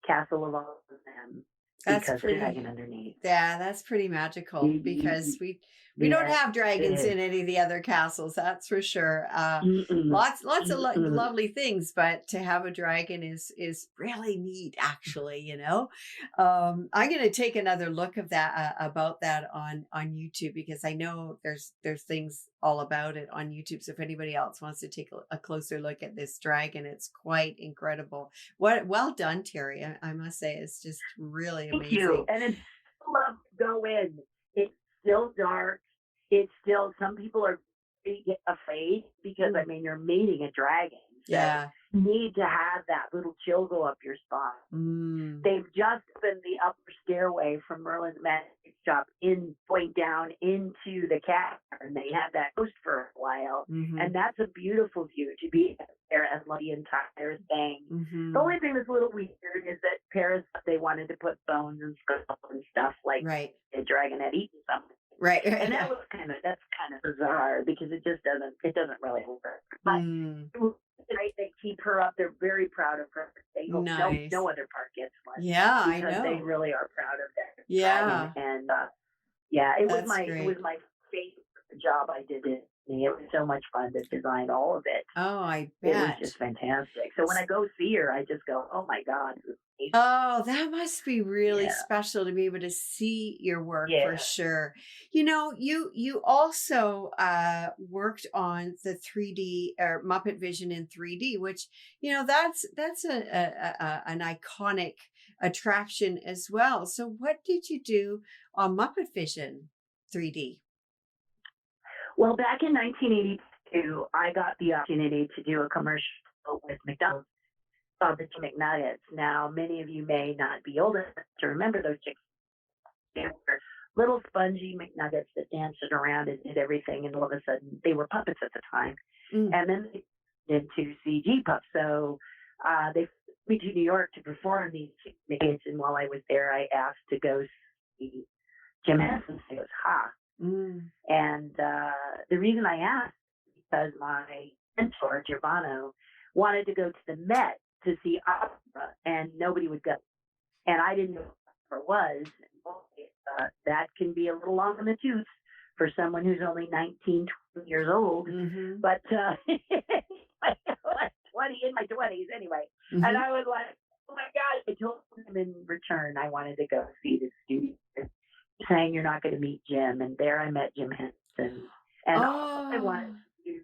castle of all of them. Because there's a dragon underneath. Yeah, that's pretty magical because we don't have dragons in any of the other castles, that's for sure. Lots of lovely things, but to have a dragon is really neat, actually. You know, I'm going to take another look of that about that on YouTube because I know there's things all about it on YouTube. So if anybody else wants to take a closer look at this dragon, it's quite incredible. Well done, Terri. I must say, it's just really amazing. Thank you. And it's love to go in. It's still dark. It's still, some people are afraid because I mean you're meeting a dragon. So you need to have that little chill go up your spine. They've just opened the upper stairway from Merlin's Magic Shop going down into the cavern, and they have that ghost for a while. And that's a beautiful view to be there and love the entire thing. The only thing that's a little weird is that Paris, they wanted to put bones and skulls and stuff like a dragon had eaten something. Right. And that's kind of bizarre because it doesn't really work. But they keep her up. They're very proud of her. They hope no other part gets one. Yeah, I know. They really are proud of that. Yeah. And it was my favorite job I did it. It was so much fun to design all of it. Oh, I bet. It was just fantastic. So when I go see her, I just go, oh my God. Oh, that must be really special to be able to see your work for sure. You know, you also worked on the 3D or Muppet Vision in 3D, which, you know, that's an iconic attraction as well. So what did you do on Muppet Vision 3D? Well, back in 1982, I got the opportunity to do a commercial with McDonald's called the Chicken McNuggets. Now, many of you may not be old enough to remember those chicken. They were little spongy McNuggets that danced around and did everything, and all of a sudden, they were puppets at the time. And then they turned into CG pups. So they flew me to New York to perform these McNuggets, and while I was there, I asked to go see Jim Henson. He goes, ha. And the reason I asked because my mentor, Giovanni, wanted to go to the Met to see opera, and nobody would go. And I didn't know what opera was. That can be a little long in the tooth for someone who's only 19, 20 years old. But 20, in my 20s anyway. And I was like, oh my God. I told him in return I wanted to go see the studio. Saying you're not going to meet Jim, and there I met Jim Henson, and all I wanted to do.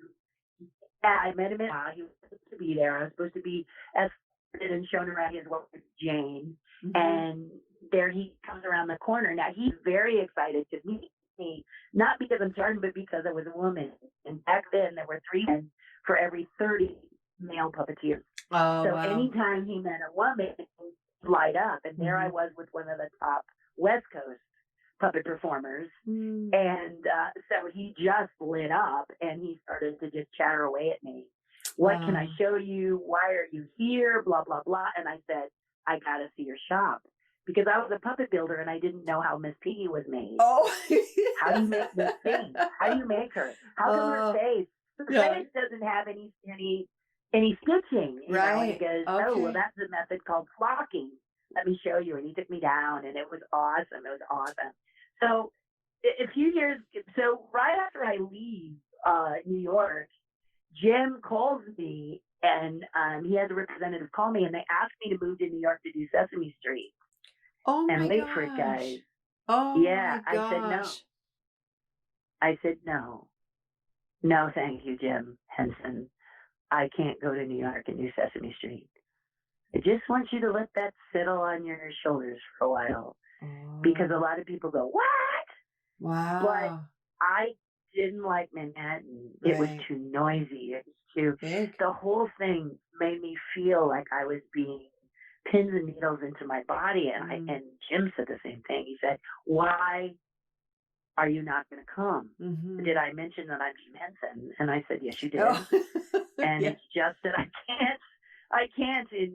I met him he was supposed to be there. I was supposed to be escorted and shown around his wife Jane, and there he comes around the corner. Now he's very excited to meet me, not because I'm starting, but because I was a woman. And back then there were 3 men for every 30 male puppeteers. Oh, So wow. anytime he met a woman, he'd light up. And there I was with one of the top West Coast puppet performers. And so he just lit up and he started to just chatter away at me. What can I show you? Why are you here? Blah, blah, blah. And I said, I got to see your shop. Because I was a puppet builder and I didn't know how Miss Piggy was made. Oh. How do you make this thing? How do you make her? How come her face? Her face doesn't have any stitching. You know? And he goes, oh, well, that's a method called flocking. Let me show you. And he took me down and it was awesome. It was awesome. So a few years, so right after I leave New York, Jim calls me and he has a representative call me and they asked me to move to New York to do Sesame Street. Oh and my Late gosh. Freak guys. Oh Yeah, my gosh. I said no. No, thank you, Jim Henson. I can't go to New York and do Sesame Street. I just want you to let that settle on your shoulders for a while. Because a lot of people go, what? Wow. But I didn't like Manhattan. It was too noisy. It was too big. The whole thing made me feel like I was being pins and needles into my body. And and Jim said the same thing. He said, why are you not going to come? Did I mention that I'm Jim Henson? And I said, yes, you did. And it's just that I can't in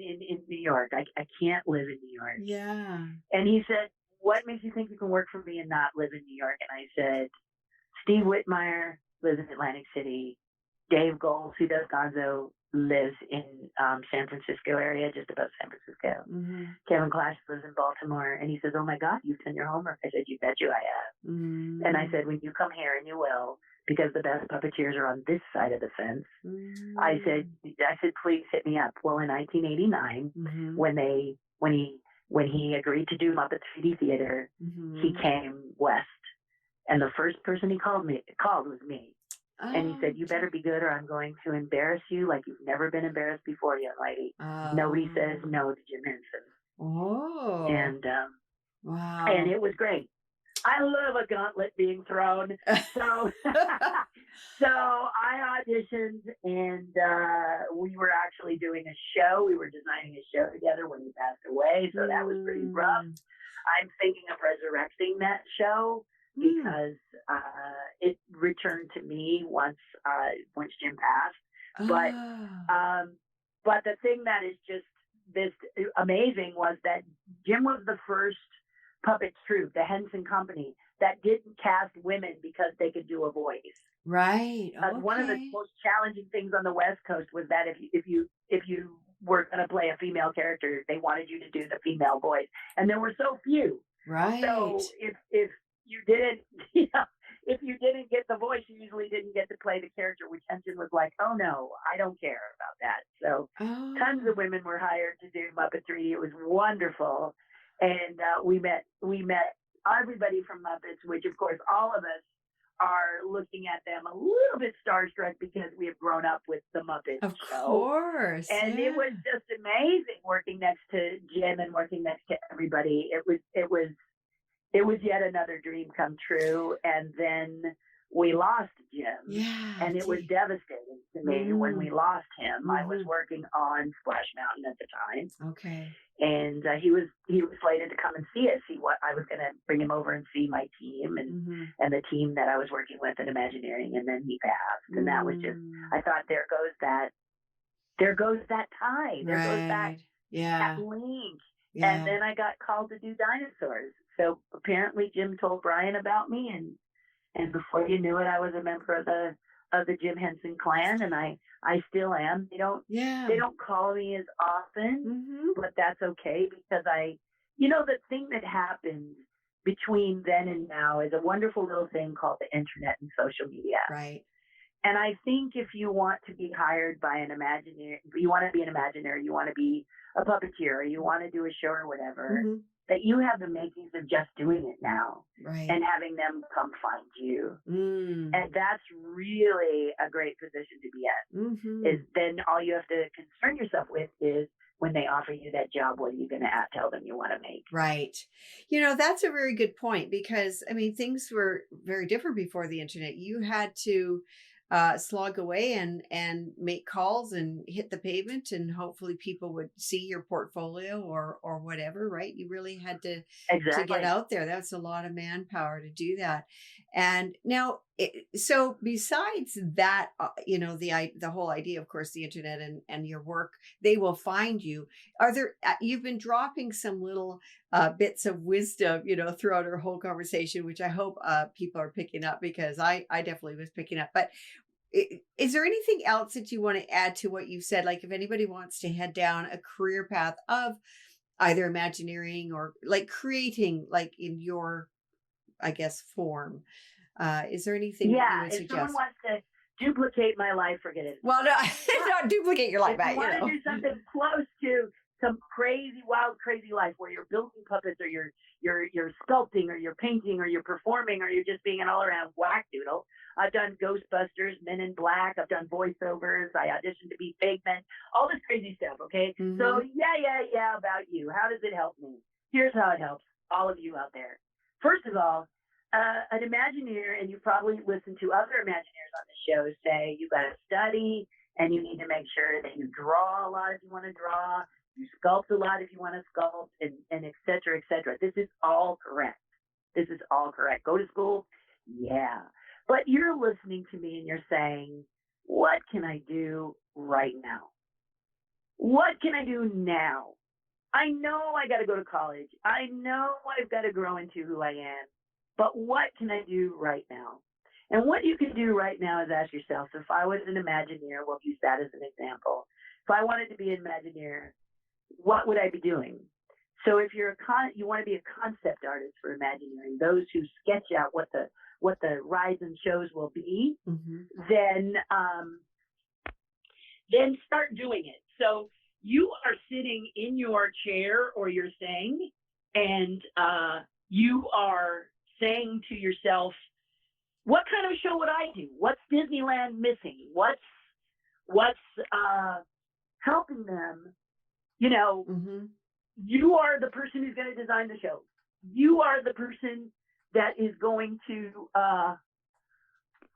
New York. I can't live in New York. Yeah. And he said, what makes you think you can work for me and not live in New York? And I said, Steve Whitmire lives in Atlantic City. Dave Gold, who does Gonzo, lives in San Francisco area, just above San Francisco. Kevin Clash lives in Baltimore. And he says, oh my God, you've done your homework. I said, you bet you I have. And I said, when you come here, and you will, because the best puppeteers are on this side of the fence. I said, please hit me up. Well, in 1989, when he agreed to do Muppet 3D Theater, he came west. And the first person he called was me. And he said, you better be good or I'm going to embarrass you like you've never been embarrassed before, young lady. Nobody says no to Jim Henson. And wow. And it was great. I love a gauntlet being thrown. So so I auditioned and we were actually doing a show. We were designing a show together when he passed away. So that was pretty rough. I'm thinking of resurrecting that show because it returned to me once Jim passed. But the thing that is just this amazing was that Jim was the first puppet troupe, the Henson Company, that didn't cast women because they could do a voice. Right. One of the most challenging things on the West Coast was that if you were going to play a female character, they wanted you to do the female voice, and there were so few. Right. So if you didn't, if you didn't get the voice, you usually didn't get to play the character, which Henson was like, oh no, I don't care about that. So tons of women were hired to do Muppet 3D. It was wonderful. And we met everybody from Muppets, which of course all of us are looking at them a little bit starstruck because we have grown up with the Muppets show. Of course. And it was just amazing working next to Jim and working next to everybody. It was yet another dream come true. And then we lost Jim. Yeah. And it was devastating to me when we lost him. I was working on Splash Mountain at the time. Okay. And he was slated to come and see us. I was going to bring him over and see my team and the team that I was working with in Imagineering. And then he passed. And that was just, I thought, there goes that tie. There goes that link. Yeah. And then I got called to do dinosaurs. So apparently Jim told Brian about me, and before you knew it, I was a member of the Jim Henson clan, and I still am. They don't call me as often, but that's okay because the thing that happened between then and now is a wonderful little thing called the internet and social media. Right. And I think if you want to be hired by an Imagineer, you want to be an Imagineer, you want to be a puppeteer, or you want to do a show or whatever, that you have the makings of just doing it now and having them come find you. And that's really a great position to be in. Is then all you have to concern yourself with is when they offer you that job, what are you going to tell them you want to make? Right. That's a very good point because, I mean, things were very different before the internet. You had to slog away and make calls and hit the pavement, and hopefully people would see your portfolio or whatever, right? You really had to get Exactly. out there. That's a lot of manpower to do that. And now, so besides that, the whole idea, of course, the internet and your work, they will find you. Are there, you've been dropping some little bits of wisdom, throughout our whole conversation, which I hope people are picking up, because I definitely was picking up. But is there anything else that you want to add to what you said? Like if anybody wants to head down a career path of either Imagineering or like creating, like in your, I guess, form, is there anything that you would if someone suggest? wants to duplicate my life, forget it. Well, no, not duplicate your life, If you want to do something close to some crazy, wild, crazy life where you're building puppets, or you're sculpting, or you're painting, or you're performing, or you're just being an all-around whack-doodle. I've done Ghostbusters, Men in Black. I've done voiceovers. I auditioned to be Figment. All this crazy stuff, okay? Mm-hmm. So, yeah, about you. How does it help me? Here's how it helps all of you out there. First of all, an Imagineer, and you probably listen to other Imagineers on the show say you got to study, and you need to make sure that you draw a lot if you want to draw, you sculpt a lot if you want to sculpt, and et cetera, et cetera. This is all correct. This is all correct. Go to school? Yeah. But you're listening to me and you're saying, what can I do right now? What can I do now? I know I got to go to college. I know I've got to grow into who I am. But what can I do right now? And what you can do right now is ask yourself, if I was an Imagineer, we'll use that as an example. If I wanted to be an Imagineer, what would I be doing? So if you're you want to be a concept artist for Imagineering, those who sketch out what the rides and shows will be, mm-hmm. then start doing it. So you are sitting in your chair or your thing, and you are saying to yourself, what kind of show would I do? What's Disneyland missing? What's helping them? Mm-hmm. You are the person who's going to design the show. You are the person that is going to,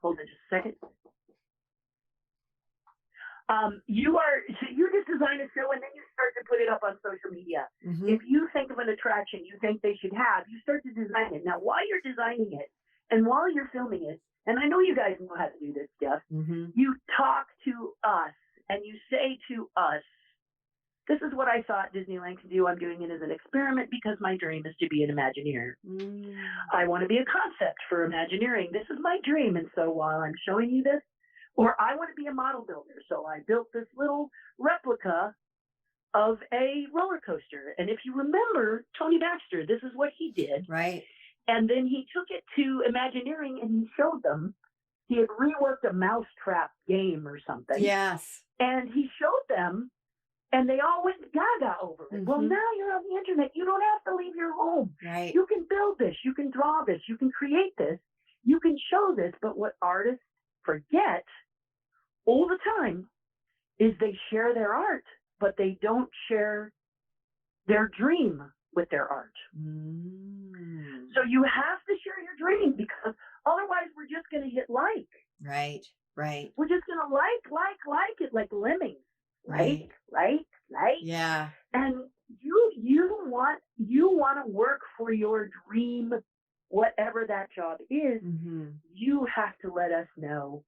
hold on just a second. You just design a show, and then you start to put it up on social media. Mm-hmm. If you think of an attraction you think they should have, you start to design it. Now, while you're designing it and while you're filming it, and I know you guys know how to do this stuff, mm-hmm. you talk to us and you say to us, this is what I thought Disneyland could do. I'm doing it as an experiment because my dream is to be an Imagineer. Mm. I want to be a concept for Imagineering. This is my dream. And so while I'm showing you this, or I want to be a model builder. So I built this little replica of a roller coaster. And if you remember Tony Baxter, this is what he did. Right. And then he took it to Imagineering and he showed them. He had reworked a mousetrap game or something. Yes. And he showed them. And they all went gaga over it. Mm-hmm. Well, now you're on the internet. You don't have to leave your home. Right. You can build this. You can draw this. You can create this. You can show this. But what artists forget all the time is they share their art, but they don't share their dream with their art. Mm. So you have to share your dream, because otherwise we're just going to hit like. Right. Right. We're just going to like it like lemmings. Right. Yeah. And you want to work for your dream, whatever that job is. Mm-hmm. You have to let us know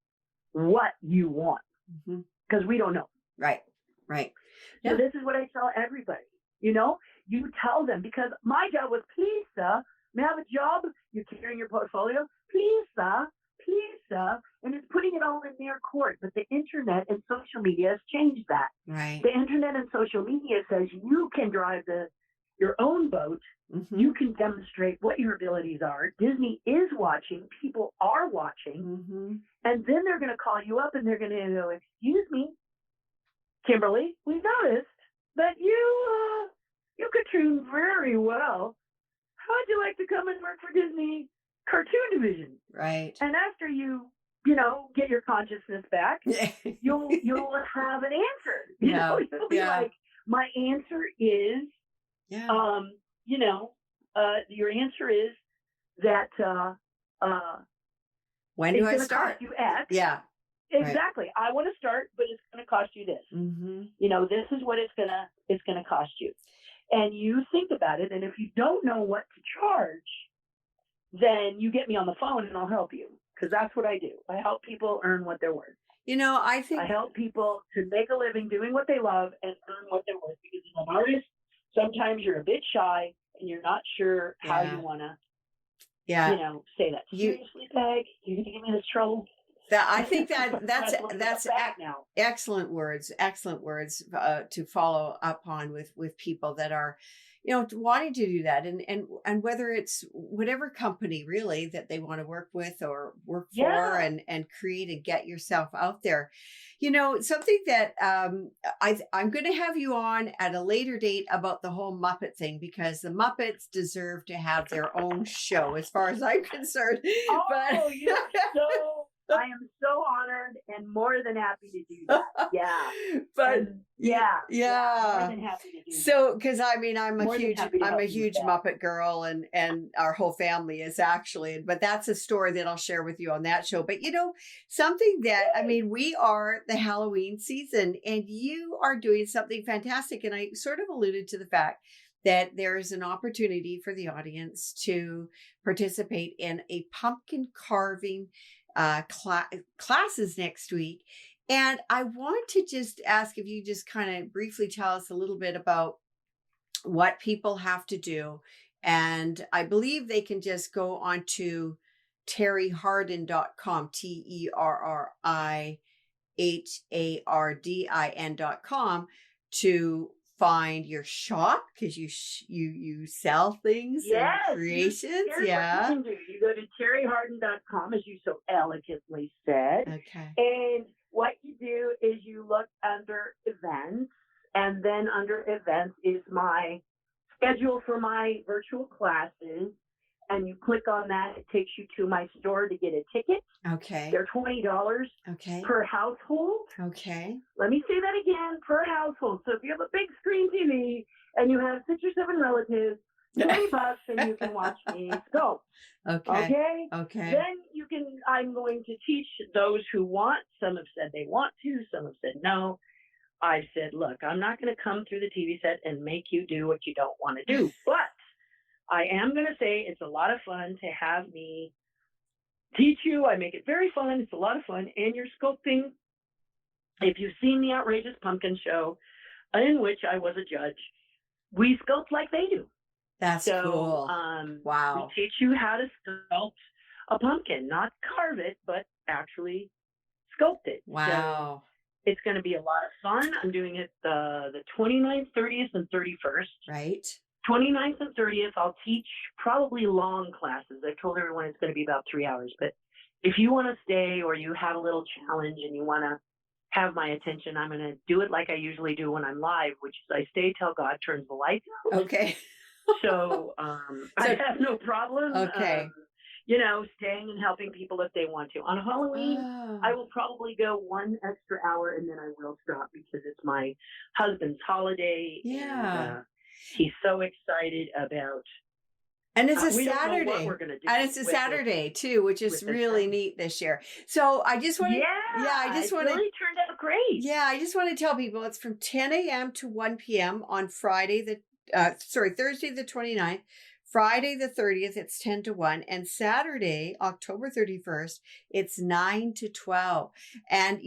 what you want, because we don't know. Right. So Yeah. this is what I tell everybody. You tell them, because my job was, please, sir, may I have a job? You're carrying your portfolio. Please, sir. And it's putting it all in their court. But the internet and social media has changed that. Right. The internet and social media says you can drive your own boat. Mm-hmm. You can demonstrate what your abilities are. Disney is watching. People are watching. Mm-hmm. And then they're going to call you up and they're going to go, excuse me, Kimberly, we noticed that you cartoon very well. How would you like to come and work for Disney Cartoon Division? Right. And after you get your consciousness back, you'll have an answer. You'll be like, my answer is, Yeah. you know, your answer is that When do it's I going to cost start? you X. Yeah. Right. Exactly. I want to start, but it's going to cost you this. Mm-hmm. This is what it's gonna cost you. And you think about it, and if you don't know what to charge, then you get me on the phone and I'll help you, because that's what I do. I help people earn what they're worth. I I think, help people to make a living doing what they love and earn what they're worth, because as an artist, sometimes you're a bit shy and you're not sure how you yeah, want to, yeah. say that. You Seriously, Peg, you're going to give me this trouble? I think that's that's back now. excellent words to follow up on with people that are wanting to do that, and whether it's whatever company really that they want to work with or work for, Yeah. and create and get yourself out there. Something that I'm going to have you on at a later date about the whole Muppet thing, because the Muppets deserve to have their own show as far as I'm concerned. But Oh, I am so honored and more than happy to do that. Yeah. but And yeah. More than happy to do that. So, because I'm More than happy to I'm help a you with huge that. Muppet girl, and our whole family is actually, but that's a story that I'll share with you on that show. But something that, we are the Halloween season, and you are doing something fantastic. And I sort of alluded to the fact that there is an opportunity for the audience to participate in a pumpkin carving classes next week. And I want to just ask if you just kind of briefly tell us a little bit about what people have to do. And I believe they can just go on to terrihardin.com, TerriHardin.com, to find your shop, because you sell things and creations. Here's Yeah. what you can do. You go to terrihardin.com, as you so elegantly said. Okay. And what you do is you look under events, and then under events is my schedule for my virtual classes. And you click on that. It takes you to my store to get a ticket. Okay. They're $20 per household. Okay. Let me say that again, per household. So if you have a big screen TV and you have 6 or 7 relatives, $20 and you can watch me sculpt. Okay. Then I'm going to teach those who want. Some have said they want to, some have said no. I've said, look, I'm not going to come through the TV set and make you do what you don't want to do. But I am going to say it's a lot of fun to have me teach you. I make it very fun. It's a lot of fun. And you're sculpting. If you've seen the Outrageous Pumpkin Show, in which I was a judge, we sculpt like they do. That's cool. Wow. We teach you how to sculpt a pumpkin, not carve it, but actually sculpt it. Wow. So it's going to be a lot of fun. I'm doing it the 29th, 30th, and 31st. Right. 29th and 30th, I'll teach probably long classes. I told everyone it's going to be about 3 hours. But if you want to stay, or you have a little challenge and you want to have my attention, I'm going to do it like I usually do when I'm live, which is I stay till God turns the lights out. Okay. So I have no problem. Okay. Staying and helping people if they want to. On Halloween, I will probably go 1 extra hour, and then I will stop because it's my husband's holiday. Yeah. And, he's so excited about. And it's a we Saturday. Don't know what we're gonna do, and it's a Saturday too, which is really neat this year. So I just want to, really turned out great. Yeah, I just want to tell people it's from 10 a.m. to 1 p.m. on Thursday the 29th, Friday the 30th, it's 10 to 1, and Saturday, October 31st, it's 9 to 12. And,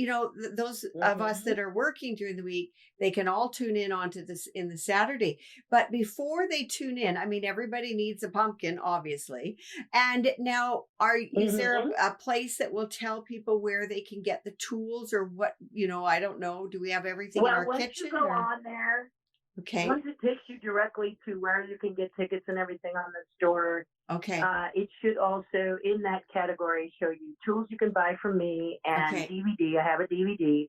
those of us that are working during the week, they can all tune in onto this in the Saturday. But before they tune in, everybody needs a pumpkin, obviously. And now, is there a place that will tell people where they can get the tools, or what, I don't know. Do we have everything in our kitchen? Well, once you go on there, okay. Once it takes you directly to where you can get tickets and everything on the store. Okay. It should also, in that category, show you tools you can buy from me and DVD. I have a DVD.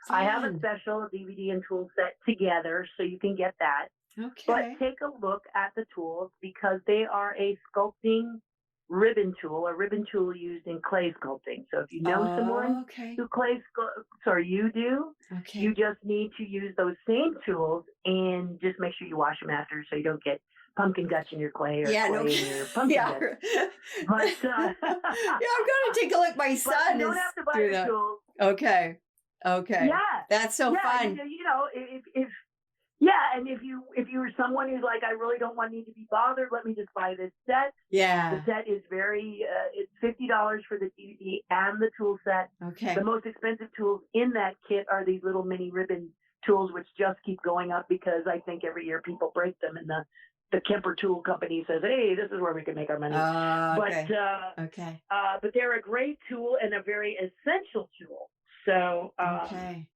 I have a special DVD and tool set together, so you can get that. Okay. But take a look at the tools, because they are a sculpting ribbon tool, a ribbon tool used in clay sculpting. So if you know someone Okay. who clay sculpts, or you do, you Okay. just need to use those same tools and just make sure you wash them after so you don't get pumpkin guts in your clay or Yeah, clay no, in your pumpkin yeah. guts. But Yeah, I'm gonna take a look. My but son you don't is have to buy doing the that. tools. Okay. Okay. Yeah, That's so yeah. fun. If yeah, and if you were someone who's like, I really don't want need to be bothered, let me just buy this set. The Yeah. set is it's $50 for the DVD and the tool set. Okay. The most expensive tools in that kit are these little mini ribbon tools, which just keep going up because I think every year people break them, and the Kemper Tool Company says, "Hey, this is where we can make our money." Okay. Okay. But they're a great tool and a very essential tool. So Okay.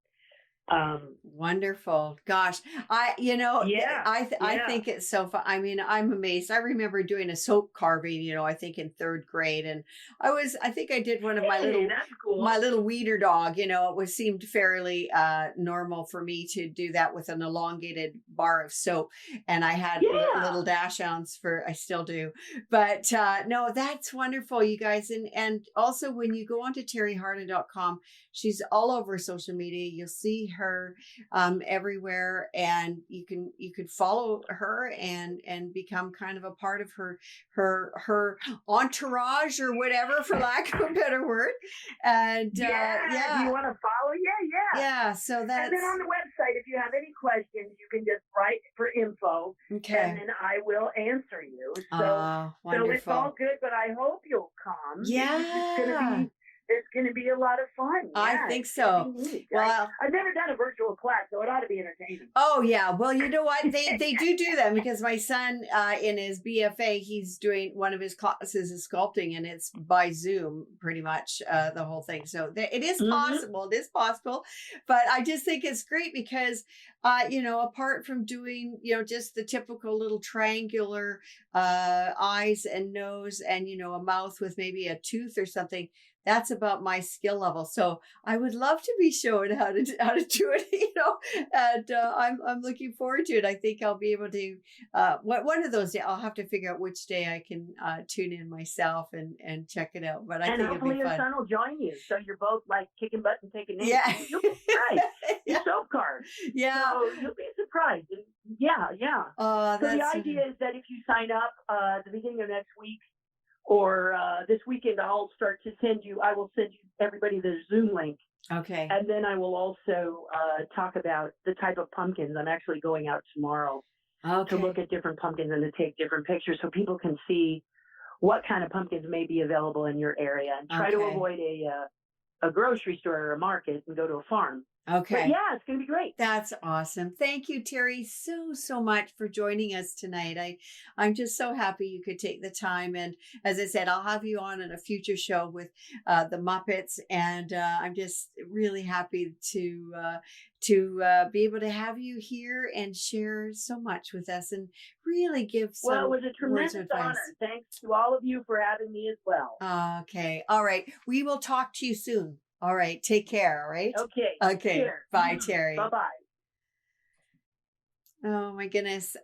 Wonderful. Gosh, I yeah. think it's so fun. I mean, I'm amazed. I remember doing a soap carving, I think in third grade, and I think I did one of Hey, that's cool. my little wiener dog. It seemed fairly normal for me to do that with an elongated bar of soap, and I had little dash-ons I still do. But no, that's wonderful, you guys, and also when you go onto terrihardin.com, she's all over social media. You'll see her everywhere, and you could follow her and become kind of a part of her entourage or whatever, for lack of a better word. And if you want to follow, yeah. So that's, and then on the website, if you have any questions, you can just write for info, and then I will answer you. So it's all good, but I hope you'll come. Yeah. It's going to be a lot of fun. Yeah, I think so. Well, I've never done a virtual class, so it ought to be entertaining. Oh yeah. Well, you know what? They do them, because my son in his BFA, he's doing one of his classes is sculpting, and it's by Zoom pretty much the whole thing. So it is possible. It is possible. But I just think it's great because apart from doing, just the typical little triangular eyes and nose and, a mouth with maybe a tooth or something, that's about my skill level. So I would love to be shown how to do it, and I'm looking forward to it. I think I'll be able to, one of those days, I'll have to figure out which day I can tune in myself and check it out. But I think hopefully it'll be fun. your son will join you. So you're both like kicking butt and taking names. Yeah. You'll be surprised. It's soap cards. Yeah. So you'll be surprised. Yeah. So the idea is that if you sign up at the beginning of next week, or this weekend, I will send you everybody the Zoom link. Okay. And then I will also talk about the type of pumpkins. I'm actually going out tomorrow to look at different pumpkins and to take different pictures so people can see what kind of pumpkins may be available in your area, and try to avoid a grocery store or a market and go to a farm. Okay. But yeah, it's going to be great. That's awesome. Thank you, Terri, so much for joining us tonight. I'm just so happy you could take the time. And as I said, I'll have you on in a future show with the Muppets. And I'm just really happy to be able to have you here and share so much with us and really give some Well, it was a tremendous honor. Thanks to all of you for having me as well. Okay. All right. We will talk to you soon. All right. Take care. All right. Okay. Cheers. Bye, Terri. Bye-bye. Oh my goodness.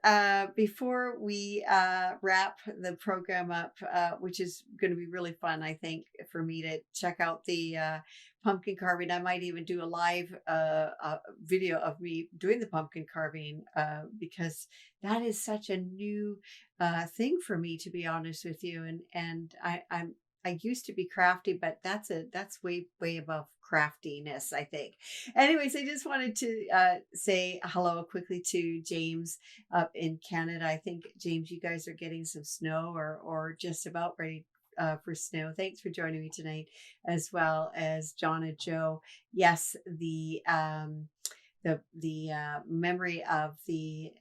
Before we wrap the program up, which is going to be really fun, I think, for me to check out the pumpkin carving. I might even do a live video of me doing the pumpkin carving, because that is such a new thing for me, to be honest with you. And I used to be crafty, but that's way above craftiness, I think. Anyways, I just wanted to say hello quickly to James up in Canada. I think, James, you guys are getting some snow or just about ready for snow. Thanks for joining me tonight, as well as John and Joe. Yes, the memory of the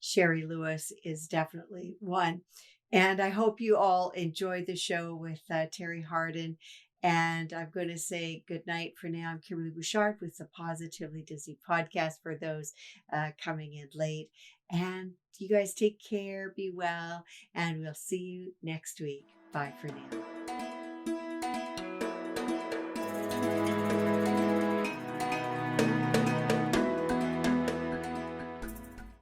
Sherry Lewis is definitely one. And I hope you all enjoyed the show with Terri Hardin. And I'm going to say good night for now. I'm Kimberly Bouchard with the Positively Disney podcast for those coming in late. And you guys take care, be well, and we'll see you next week. Bye for now.